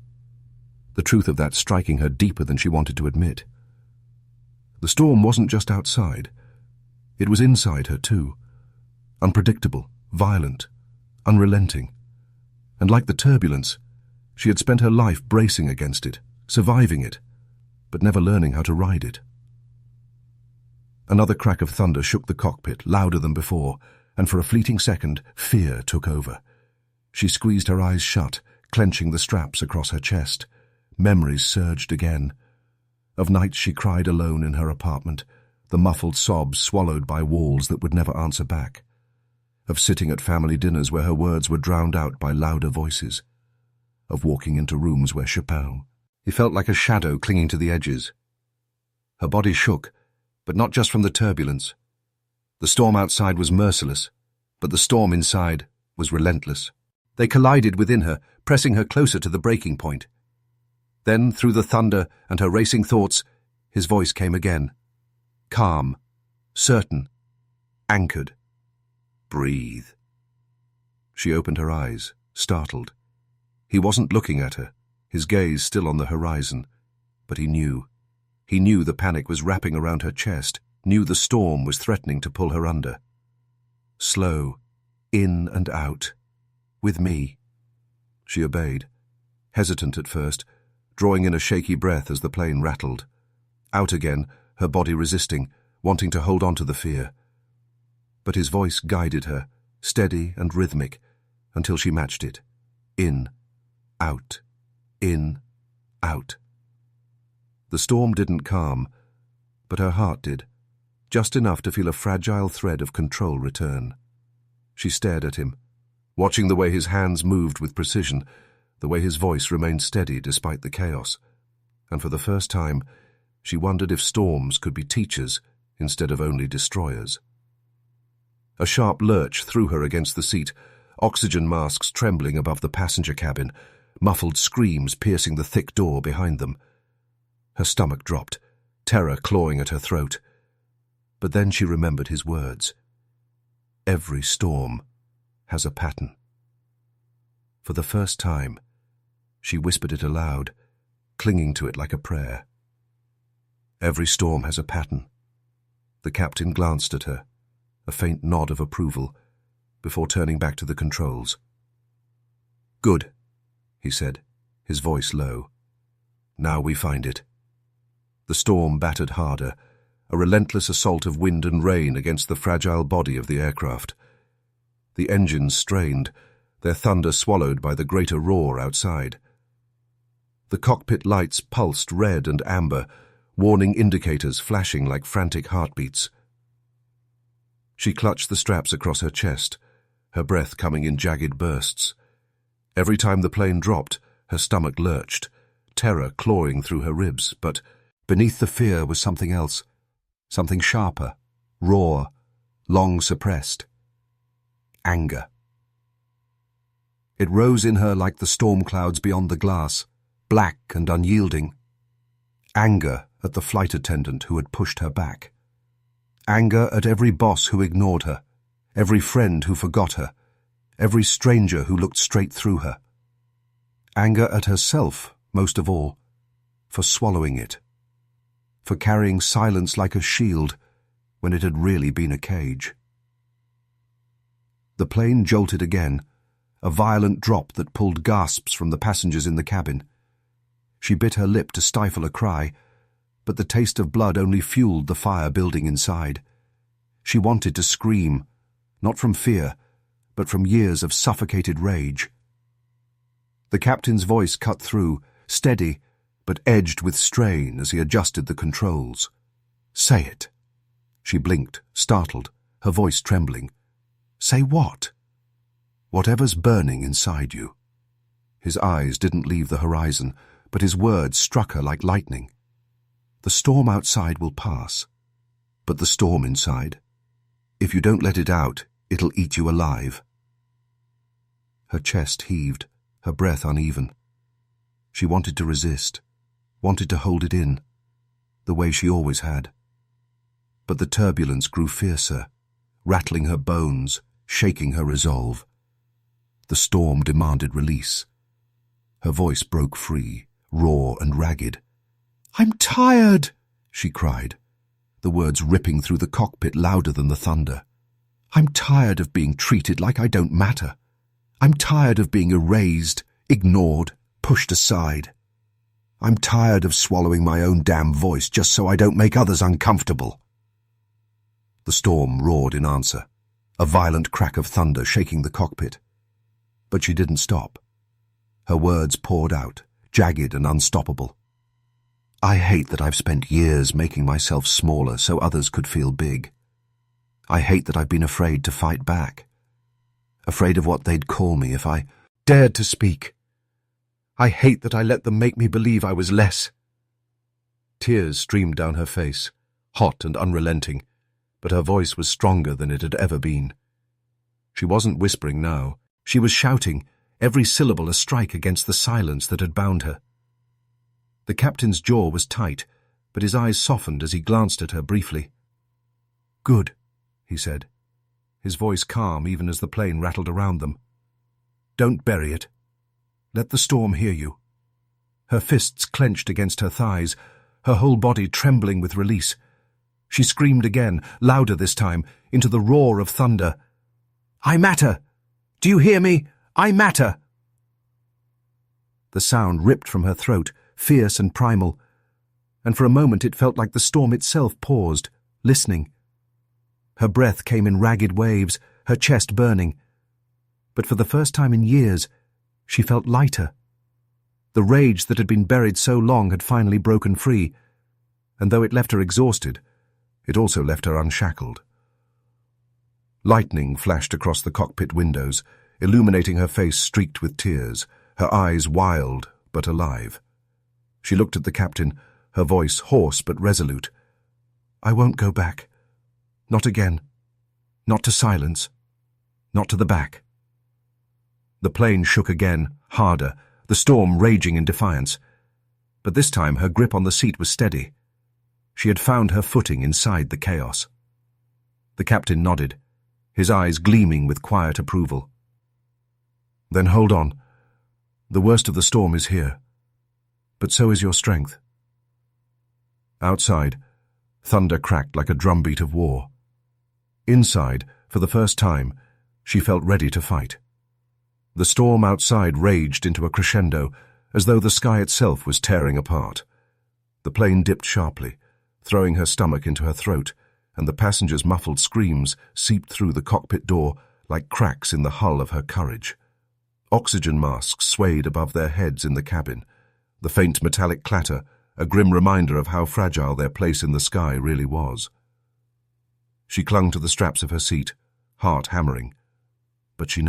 the truth of that striking her deeper than she wanted to admit. The storm wasn't just outside. It was inside her too. Unpredictable, violent, unrelenting. And like the turbulence, she had spent her life bracing against it, surviving it, but never learning how to ride it. Another crack of thunder shook the cockpit, louder than before, and for a fleeting second, fear took over. She squeezed her eyes shut, clenching the straps across her chest. Memories surged again. Of nights she cried alone in her apartment, the muffled sobs swallowed by walls that would never answer back. Of sitting at family dinners where her words were drowned out by louder voices. Of walking into rooms where Chopin. He felt like a shadow clinging to the edges. Her body shook, but not just from the turbulence. The storm outside was merciless, but the storm inside was relentless. They collided within her, pressing her closer to the breaking point. Then, through the thunder and her racing thoughts, his voice came again. Calm, certain, anchored. "Breathe." She opened her eyes, startled. He wasn't looking at her, his gaze still on the horizon, but he knew. He knew the panic was wrapping around her chest, knew the storm was threatening to pull her under. Slow, in and out. "With me." She obeyed, hesitant at first, drawing in a shaky breath as the plane rattled. Out again, her body resisting, wanting to hold on to the fear. But his voice guided her, steady and rhythmic, until she matched it. In, out, in, out. The storm didn't calm, but her heart did, just enough to feel a fragile thread of control return. She stared at him, watching the way his hands moved with precision, the way his voice remained steady despite the chaos, and for the first time, she wondered if storms could be teachers instead of only destroyers. A sharp lurch threw her against the seat, oxygen masks trembling above the passenger cabin, muffled screams piercing the thick door behind them. Her stomach dropped, terror clawing at her throat. But then she remembered his words. Every storm has a pattern. For the first time, she whispered it aloud, clinging to it like a prayer. Every storm has a pattern. The captain glanced at her, a faint nod of approval, before turning back to the controls. "Good," he said, his voice low. "Now we find it." The storm battered harder, a relentless assault of wind and rain against the fragile body of the aircraft. The engines strained, their thunder swallowed by the greater roar outside. The cockpit lights pulsed red and amber, warning indicators flashing like frantic heartbeats. She clutched the straps across her chest, her breath coming in jagged bursts. Every time the plane dropped, her stomach lurched, terror clawing through her ribs, but beneath the fear was something else, something sharper, raw, long suppressed. Anger. It rose in her like the storm clouds beyond the glass, black and unyielding. Anger at the flight attendant who had pushed her back. Anger at every boss who ignored her, every friend who forgot her, every stranger who looked straight through her. Anger at herself, most of all, for swallowing it, for carrying silence like a shield when it had really been a cage. The plane jolted again, a violent drop that pulled gasps from the passengers in the cabin. She bit her lip to stifle a cry, but the taste of blood only fueled the fire building inside. She wanted to scream, not from fear, but from years of suffocated rage. The captain's voice cut through, steady, but edged with strain as he adjusted the controls. "Say it." She blinked, startled, her voice trembling. "Say what?" "Whatever's burning inside you." His eyes didn't leave the horizon, but his words struck her like lightning. "The storm outside will pass, but the storm inside, if you don't let it out, it'll eat you alive." Her chest heaved, her breath uneven. She wanted to resist, wanted to hold it in, the way she always had. But the turbulence grew fiercer, rattling her bones, shaking her resolve. The storm demanded release. Her voice broke free, raw and ragged. "I'm tired," she cried, the words ripping through the cockpit louder than the thunder. "I'm tired of being treated like I don't matter. I'm tired of being erased, ignored, pushed aside. I'm tired of swallowing my own damn voice just so I don't make others uncomfortable." The storm roared in answer, a violent crack of thunder shaking the cockpit. But she didn't stop. Her words poured out, jagged and unstoppable. "I hate that I've spent years making myself smaller so others could feel big. I hate that I've been afraid to fight back, afraid of what they'd call me if I dared to speak. I hate that I let them make me believe I was less." Tears streamed down her face, hot and unrelenting, but her voice was stronger than it had ever been. She wasn't whispering now. She was shouting, every syllable a strike against the silence that had bound her. The captain's jaw was tight, but his eyes softened as he glanced at her briefly. "Good," he said, his voice calm even as the plane rattled around them. "Don't bury it. Let the storm hear you." Her fists clenched against her thighs, her whole body trembling with release. She screamed again, louder this time, into the roar of thunder. "I matter! Do you hear me? I matter!" The sound ripped from her throat, fierce and primal, and for a moment it felt like the storm itself paused, listening. Her breath came in ragged waves, her chest burning. But for the first time in years, she felt lighter. The rage that had been buried so long had finally broken free, and though it left her exhausted, it also left her unshackled. Lightning flashed across the cockpit windows, illuminating her face streaked with tears, her eyes wild but alive. She looked at the captain, her voice hoarse but resolute. "I won't go back. Not again. Not to silence. Not to the back." The plane shook again, harder, the storm raging in defiance. But this time her grip on the seat was steady. She had found her footing inside the chaos. The captain nodded, his eyes gleaming with quiet approval. "Then hold on. The worst of the storm is here. But so is your strength." Outside, thunder cracked like a drumbeat of war. Inside, for the first time, she felt ready to fight. The storm outside raged into a crescendo, as though the sky itself was tearing apart. The plane dipped sharply, throwing her stomach into her throat, and the passengers' muffled screams seeped through the cockpit door like cracks in the hull of her courage. Oxygen masks swayed above their heads in the cabin, the faint metallic clatter a grim reminder of how fragile their place in the sky really was. She clung to the straps of her seat, heart hammering. But she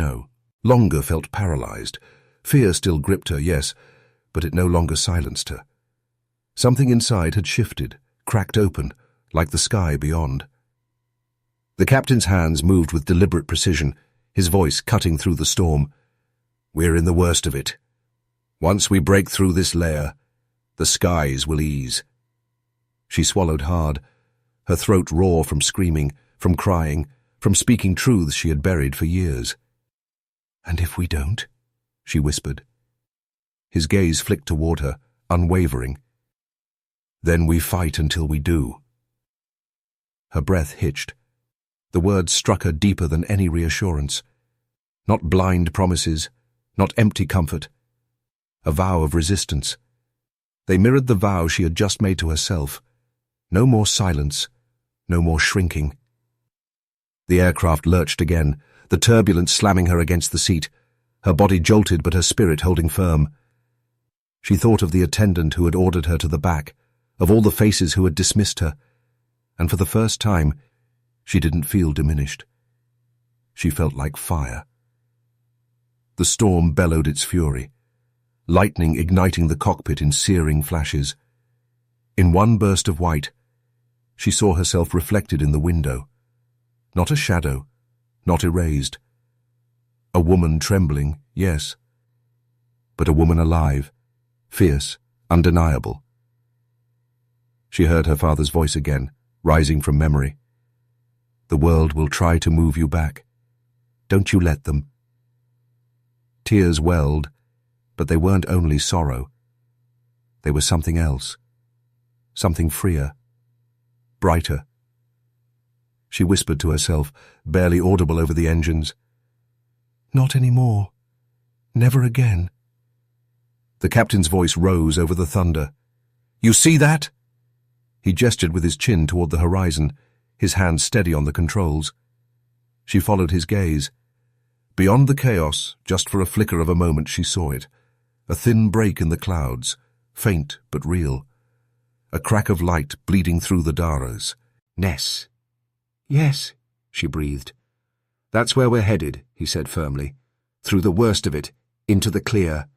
longer felt paralyzed. Fear still gripped her, yes, but it no longer silenced her. Something inside had shifted, cracked open, like the sky beyond. The captain's hands moved with deliberate precision, his voice cutting through the storm. "We're in the worst of it. Once we break through this layer, the skies will ease." She swallowed hard, her throat raw from screaming, from crying, from speaking truths she had buried for years. "And if we don't?" she whispered. His gaze flicked toward her, unwavering. "Then we fight until we do." Her breath hitched. The words struck her deeper than any reassurance. Not blind promises, not empty comfort. A vow of resistance. They mirrored the vow she had just made to herself. No more silence, no more shrinking. The aircraft lurched again, the turbulence slamming her against the seat, her body jolted but her spirit holding firm. She thought of the attendant who had ordered her to the back, of all the faces who had dismissed her, and for the first time, she didn't feel diminished. She felt like fire. The storm bellowed its fury, lightning igniting the cockpit in searing flashes. In one burst of white, she saw herself reflected in the window. Not a shadow, not erased. A woman trembling, yes, but a woman alive, fierce, undeniable. She heard her father's voice again, rising from memory. "The world will try to move you back. Don't you let them." Tears welled, but they weren't only sorrow. They were something else, something freer, brighter. She whispered to herself, barely audible over the engines. "Not anymore. Never again." The captain's voice rose over the thunder. "You see that?" He gestured with his chin toward the horizon, his hand steady on the controls. She followed his gaze. Beyond the chaos, just for a flicker of a moment, she saw it. A thin break in the clouds, faint but real. A crack of light bleeding through the Daras. "Ness." "Yes," she breathed. "That's where we're headed," he said firmly. "Through the worst of it, into the clear."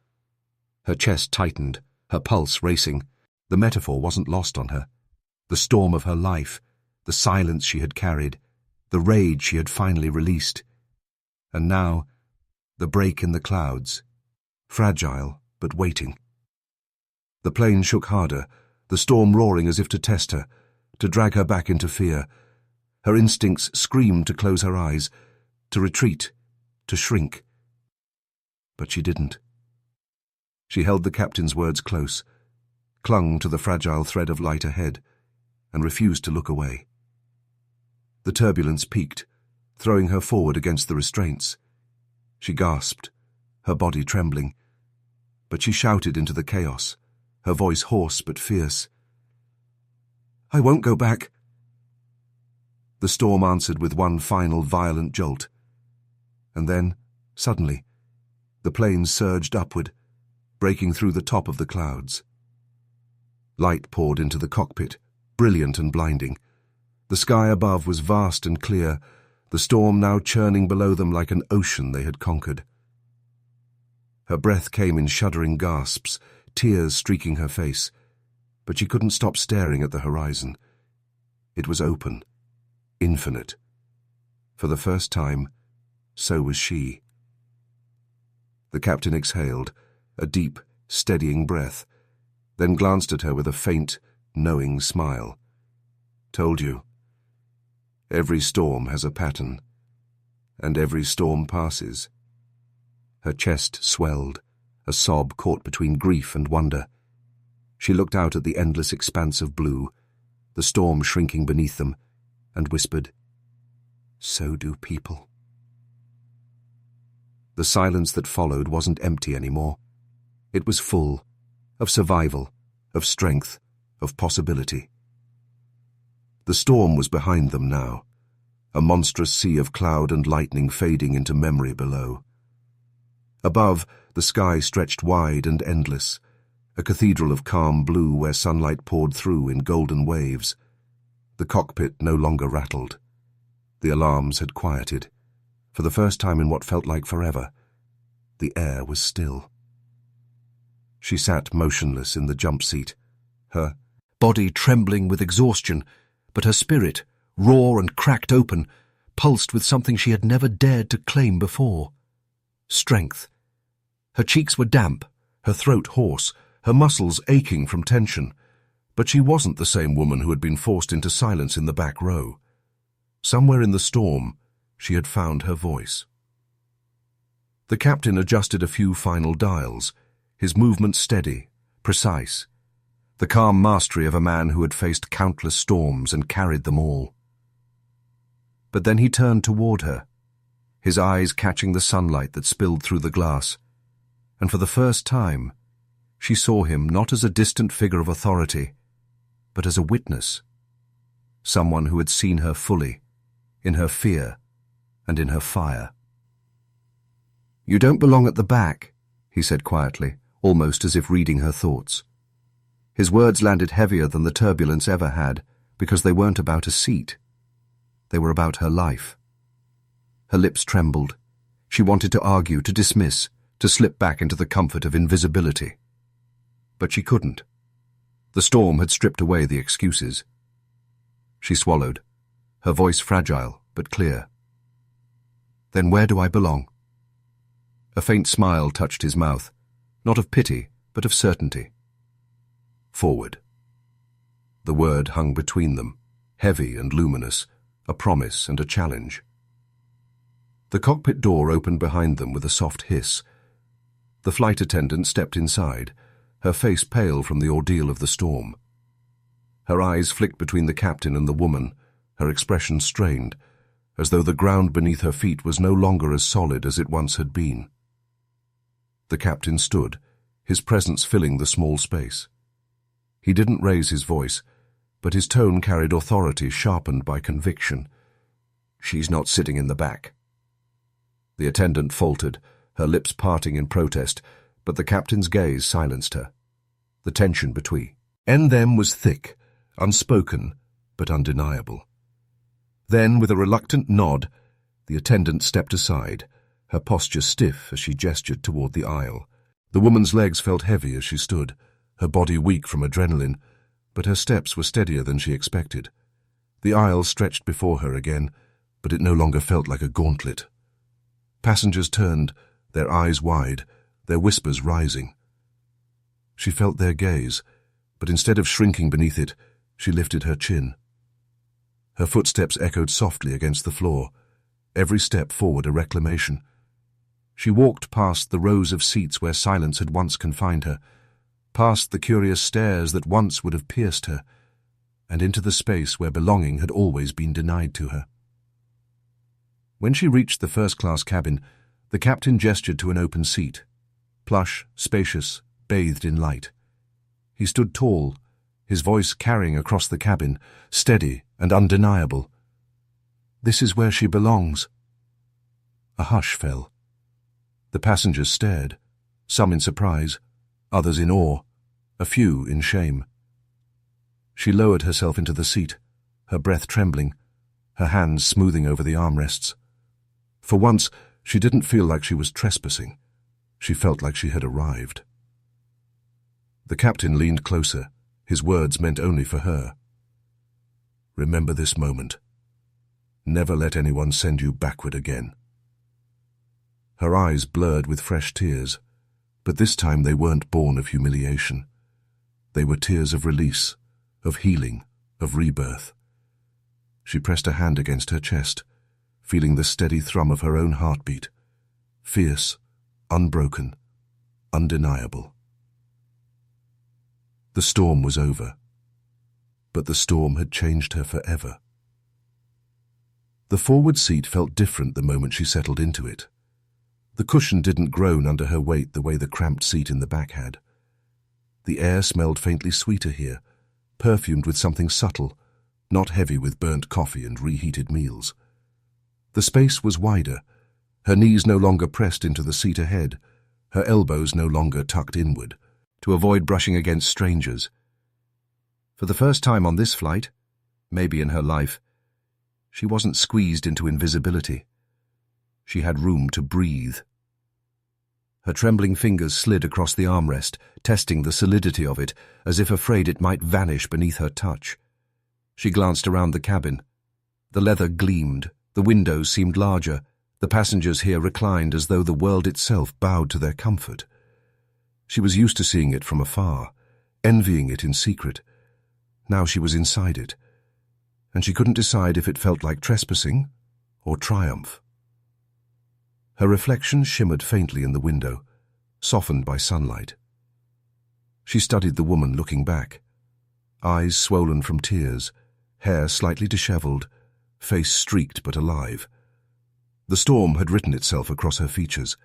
Her chest tightened, her pulse racing. The metaphor wasn't lost on her. The storm of her life, the silence she had carried, the rage she had finally released. And now, the break in the clouds, fragile but waiting. The plane shook harder, the storm roaring as if to test her, to drag her back into fear. Her instincts screamed to close her eyes, to retreat, to shrink. But she didn't. She held the captain's words close, clung to the fragile thread of light ahead, and refused to look away. The turbulence peaked, throwing her forward against the restraints. She gasped, her body trembling. But she shouted into the chaos, her voice hoarse but fierce. "I won't go back." The storm answered with one final violent jolt. And then, suddenly, the plane surged upward, breaking through the top of the clouds. Light poured into the cockpit, brilliant and blinding. The sky above was vast and clear, the storm now churning below them like an ocean they had conquered. Her breath came in shuddering gasps, tears streaking her face, but she couldn't stop staring at the horizon. It was open, infinite. For the first time, so was she. The captain exhaled, a deep, steadying breath, then glanced at her with a faint, knowing smile. "Told you. Every storm has a pattern, and every storm passes." Her chest swelled, a sob caught between grief and wonder. She looked out at the endless expanse of blue, the storm shrinking beneath them, and whispered, "So do people." The silence that followed wasn't empty anymore. It was full, of survival, of strength, of possibility. The storm was behind them now, a monstrous sea of cloud and lightning fading into memory below. Above, the sky stretched wide and endless, a cathedral of calm blue where sunlight poured through in golden waves. The cockpit no longer rattled. The alarms had quieted. For the first time in what felt like forever, the air was still. She sat motionless in the jump seat, her body trembling with exhaustion, but her spirit, raw and cracked open, pulsed with something she had never dared to claim before. Strength. Her cheeks were damp, her throat hoarse, her muscles aching from tension. But she wasn't the same woman who had been forced into silence in the back row. Somewhere in the storm, she had found her voice. The captain adjusted a few final dials, his movements steady, precise, the calm mastery of a man who had faced countless storms and carried them all. But then he turned toward her, his eyes catching the sunlight that spilled through the glass, and for the first time, she saw him not as a distant figure of authority, but as a witness, someone who had seen her fully, in her fear and in her fire. "You don't belong at the back," he said quietly, almost as if reading her thoughts. His words landed heavier than the turbulence ever had, because they weren't about a seat. They were about her life. Her lips trembled. She wanted to argue, to dismiss, to slip back into the comfort of invisibility. But she couldn't. The storm had stripped away the excuses. She swallowed, her voice fragile but clear. "Then where do I belong?" A faint smile touched his mouth, not of pity, but of certainty. "Forward." The word hung between them, heavy and luminous, a promise and a challenge. The cockpit door opened behind them with a soft hiss. The flight attendant stepped inside, her face pale from the ordeal of the storm. Her eyes flicked between the captain and the woman, her expression strained, as though the ground beneath her feet was no longer as solid as it once had been. The captain stood, his presence filling the small space. He didn't raise his voice, but his tone carried authority sharpened by conviction. "She's not sitting in the back." The attendant faltered, her lips parting in protest, but the captain's gaze silenced her. The tension between them was thick, unspoken, but undeniable. Then, with a reluctant nod, the attendant stepped aside, her posture stiff as she gestured toward the aisle. The woman's legs felt heavy as she stood, her body weak from adrenaline, but her steps were steadier than she expected. The aisle stretched before her again, but it no longer felt like a gauntlet. Passengers turned, their eyes wide, their whispers rising. She felt their gaze, but instead of shrinking beneath it, she lifted her chin. Her footsteps echoed softly against the floor, every step forward a reclamation. She walked past the rows of seats where silence had once confined her, past the curious stares that once would have pierced her, and into the space where belonging had always been denied to her. When she reached the first-class cabin, the captain gestured to an open seat, plush, spacious, bathed in light. He stood tall, his voice carrying across the cabin, steady and undeniable. "This is where she belongs." A hush fell. The passengers stared, some in surprise, others in awe, a few in shame. She lowered herself into the seat, her breath trembling, her hands smoothing over the armrests. For once, she didn't feel like she was trespassing. She felt like she had arrived. The captain leaned closer, his words meant only for her. "Remember this moment. Never let anyone send you backward again." Her eyes blurred with fresh tears, but this time they weren't born of humiliation. They were tears of release, of healing, of rebirth. She pressed a hand against her chest, feeling the steady thrum of her own heartbeat, fierce, unbroken, undeniable. The storm was over, but the storm had changed her forever. The forward seat felt different the moment she settled into it. The cushion didn't groan under her weight the way the cramped seat in the back had. The air smelled faintly sweeter here, perfumed with something subtle, not heavy with burnt coffee and reheated meals. The space was wider, her knees no longer pressed into the seat ahead, her elbows no longer tucked inward, to avoid brushing against strangers. For the first time on this flight, maybe in her life, she wasn't squeezed into invisibility. She had room to breathe. Her trembling fingers slid across the armrest, testing the solidity of it, as if afraid it might vanish beneath her touch. She glanced around the cabin. The leather gleamed, the windows seemed larger, the passengers here reclined as though the world itself bowed to their comfort. She was used to seeing it from afar, envying it in secret. Now she was inside it, and she couldn't decide if it felt like trespassing or triumph. Her reflection shimmered faintly in the window, softened by sunlight. She studied the woman looking back, eyes swollen from tears, hair slightly disheveled, face streaked but alive. The storm had written itself across her features,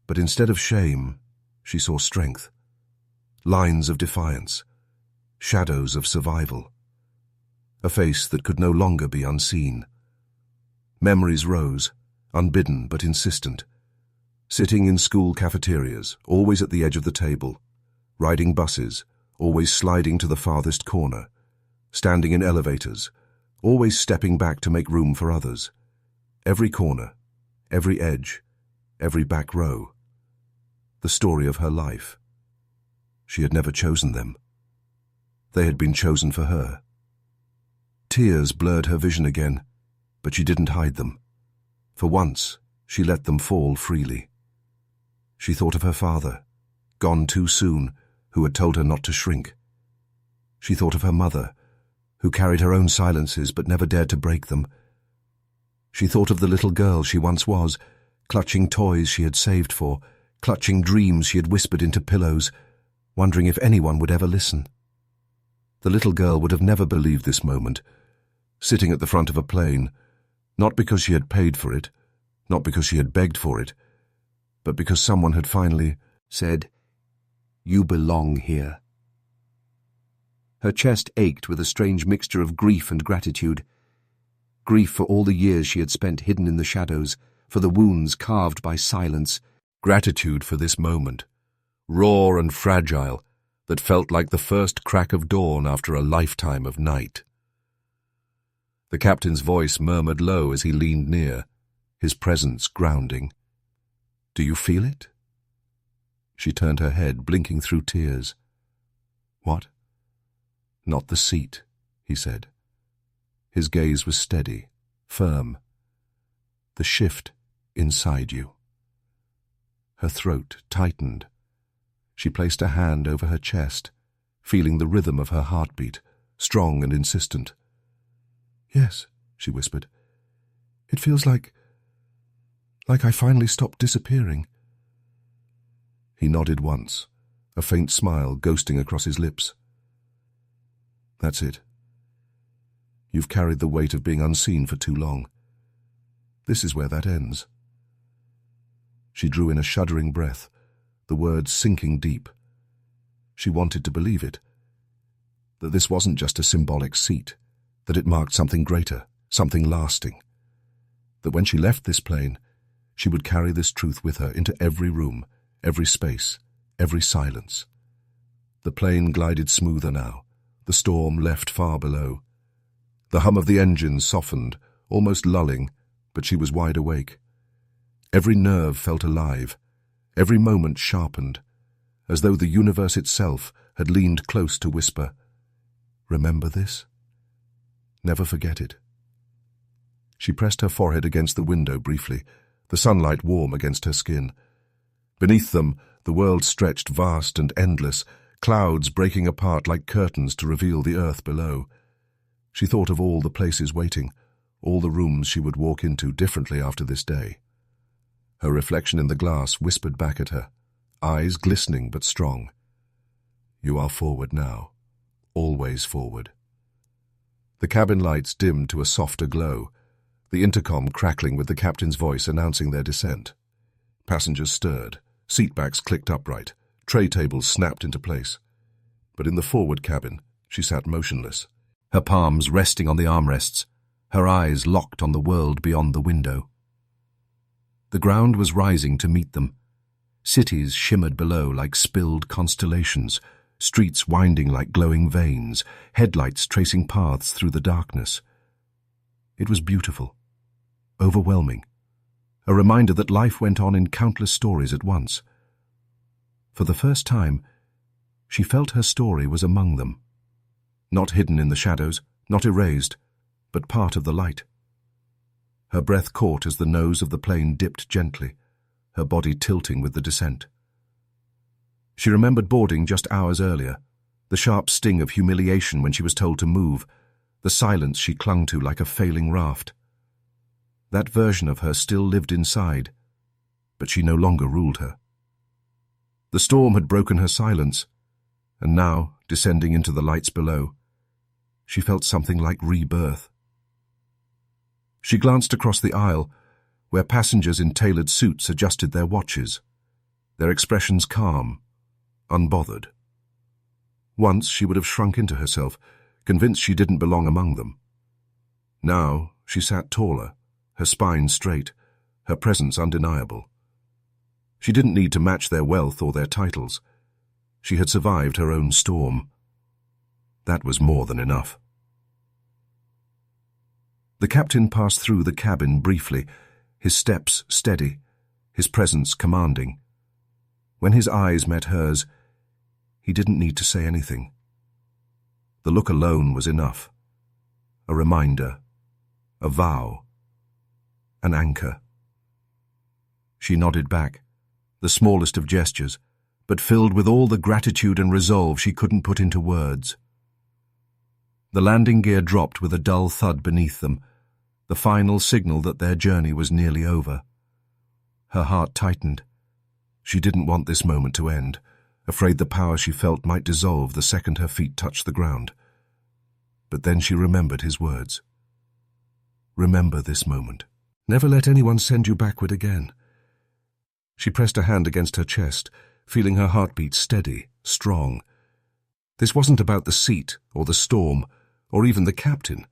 but instead of shame, she saw strength, lines of defiance, shadows of survival, a face that could no longer be unseen. Memories rose, unbidden but insistent, sitting in school cafeterias, always at the edge of the table, riding buses, always sliding to the farthest corner, standing in elevators, always stepping back to make room for others. Every corner, every edge, every back row. The story of her life. She had never chosen them. They had been chosen for her. Tears blurred her vision again, but she didn't hide them. For once, she let them fall freely. She thought of her father, gone too soon, who had told her not to shrink. She thought of her mother, who carried her own silences but never dared to break them. She thought of the little girl she once was, clutching toys she had saved for, clutching dreams she had whispered into pillows, wondering if anyone would ever listen. The little girl would have never believed this moment, sitting at the front of a plane, not because she had paid for it, not because she had begged for it, but because someone had finally said, "You belong here." Her chest ached with a strange mixture of grief and gratitude. Grief for all the years she had spent hidden in the shadows, for the wounds carved by silence. Gratitude for this moment, raw and fragile, that felt like the first crack of dawn after a lifetime of night. The captain's voice murmured low as he leaned near, his presence grounding. "Do you feel it?" She turned her head, blinking through tears. "What?" "Not the seat," he said. His gaze was steady, firm. "The shift inside you." Her throat tightened. She placed a hand over her chest, feeling the rhythm of her heartbeat, strong and insistent. "Yes," she whispered. "It feels like I finally stopped disappearing." He nodded once, a faint smile ghosting across his lips. "That's it. You've carried the weight of being unseen for too long. This is where that ends." She drew in a shuddering breath, the words sinking deep. She wanted to believe it, that this wasn't just a symbolic seat, that it marked something greater, something lasting, that when she left this plane, she would carry this truth with her into every room, every space, every silence. The plane glided smoother now, the storm left far below. The hum of the engines softened, almost lulling, but she was wide awake. Every nerve felt alive, every moment sharpened, as though the universe itself had leaned close to whisper, "Remember this? Never forget it." She pressed her forehead against the window briefly, the sunlight warm against her skin. Beneath them, the world stretched vast and endless, clouds breaking apart like curtains to reveal the earth below. She thought of all the places waiting, all the rooms she would walk into differently after this day. Her reflection in the glass whispered back at her, eyes glistening but strong. "You are forward now, always forward." The cabin lights dimmed to a softer glow, the intercom crackling with the captain's voice announcing their descent. Passengers stirred, seatbacks clicked upright, tray tables snapped into place. But in the forward cabin, she sat motionless, her palms resting on the armrests, her eyes locked on the world beyond the window. The ground was rising to meet them. Cities shimmered below like spilled constellations, streets winding like glowing veins, headlights tracing paths through the darkness. It was beautiful, overwhelming, a reminder that life went on in countless stories at once. For the first time, she felt her story was among them. Not hidden in the shadows, not erased, but part of the light. Her breath caught as the nose of the plane dipped gently, her body tilting with the descent. She remembered boarding just hours earlier, the sharp sting of humiliation when she was told to move, the silence she clung to like a failing raft. That version of her still lived inside, but she no longer ruled her. The storm had broken her silence, and now, descending into the lights below, she felt something like rebirth. She glanced across the aisle, where passengers in tailored suits adjusted their watches, their expressions calm, unbothered. Once she would have shrunk into herself, convinced she didn't belong among them. Now she sat taller, her spine straight, her presence undeniable. She didn't need to match their wealth or their titles. She had survived her own storm. That was more than enough. The captain passed through the cabin briefly, his steps steady, his presence commanding. When his eyes met hers, he didn't need to say anything. The look alone was enough. A reminder, a vow, an anchor. She nodded back, the smallest of gestures, but filled with all the gratitude and resolve she couldn't put into words. The landing gear dropped with a dull thud beneath them, the final signal that their journey was nearly over. Her heart tightened. She didn't want this moment to end, afraid the power she felt might dissolve the second her feet touched the ground. But then she remembered his words. Remember this moment. Never let anyone send you backward again. She pressed a hand against her chest, feeling her heartbeat steady, strong. This wasn't about the seat or the storm or even the captain.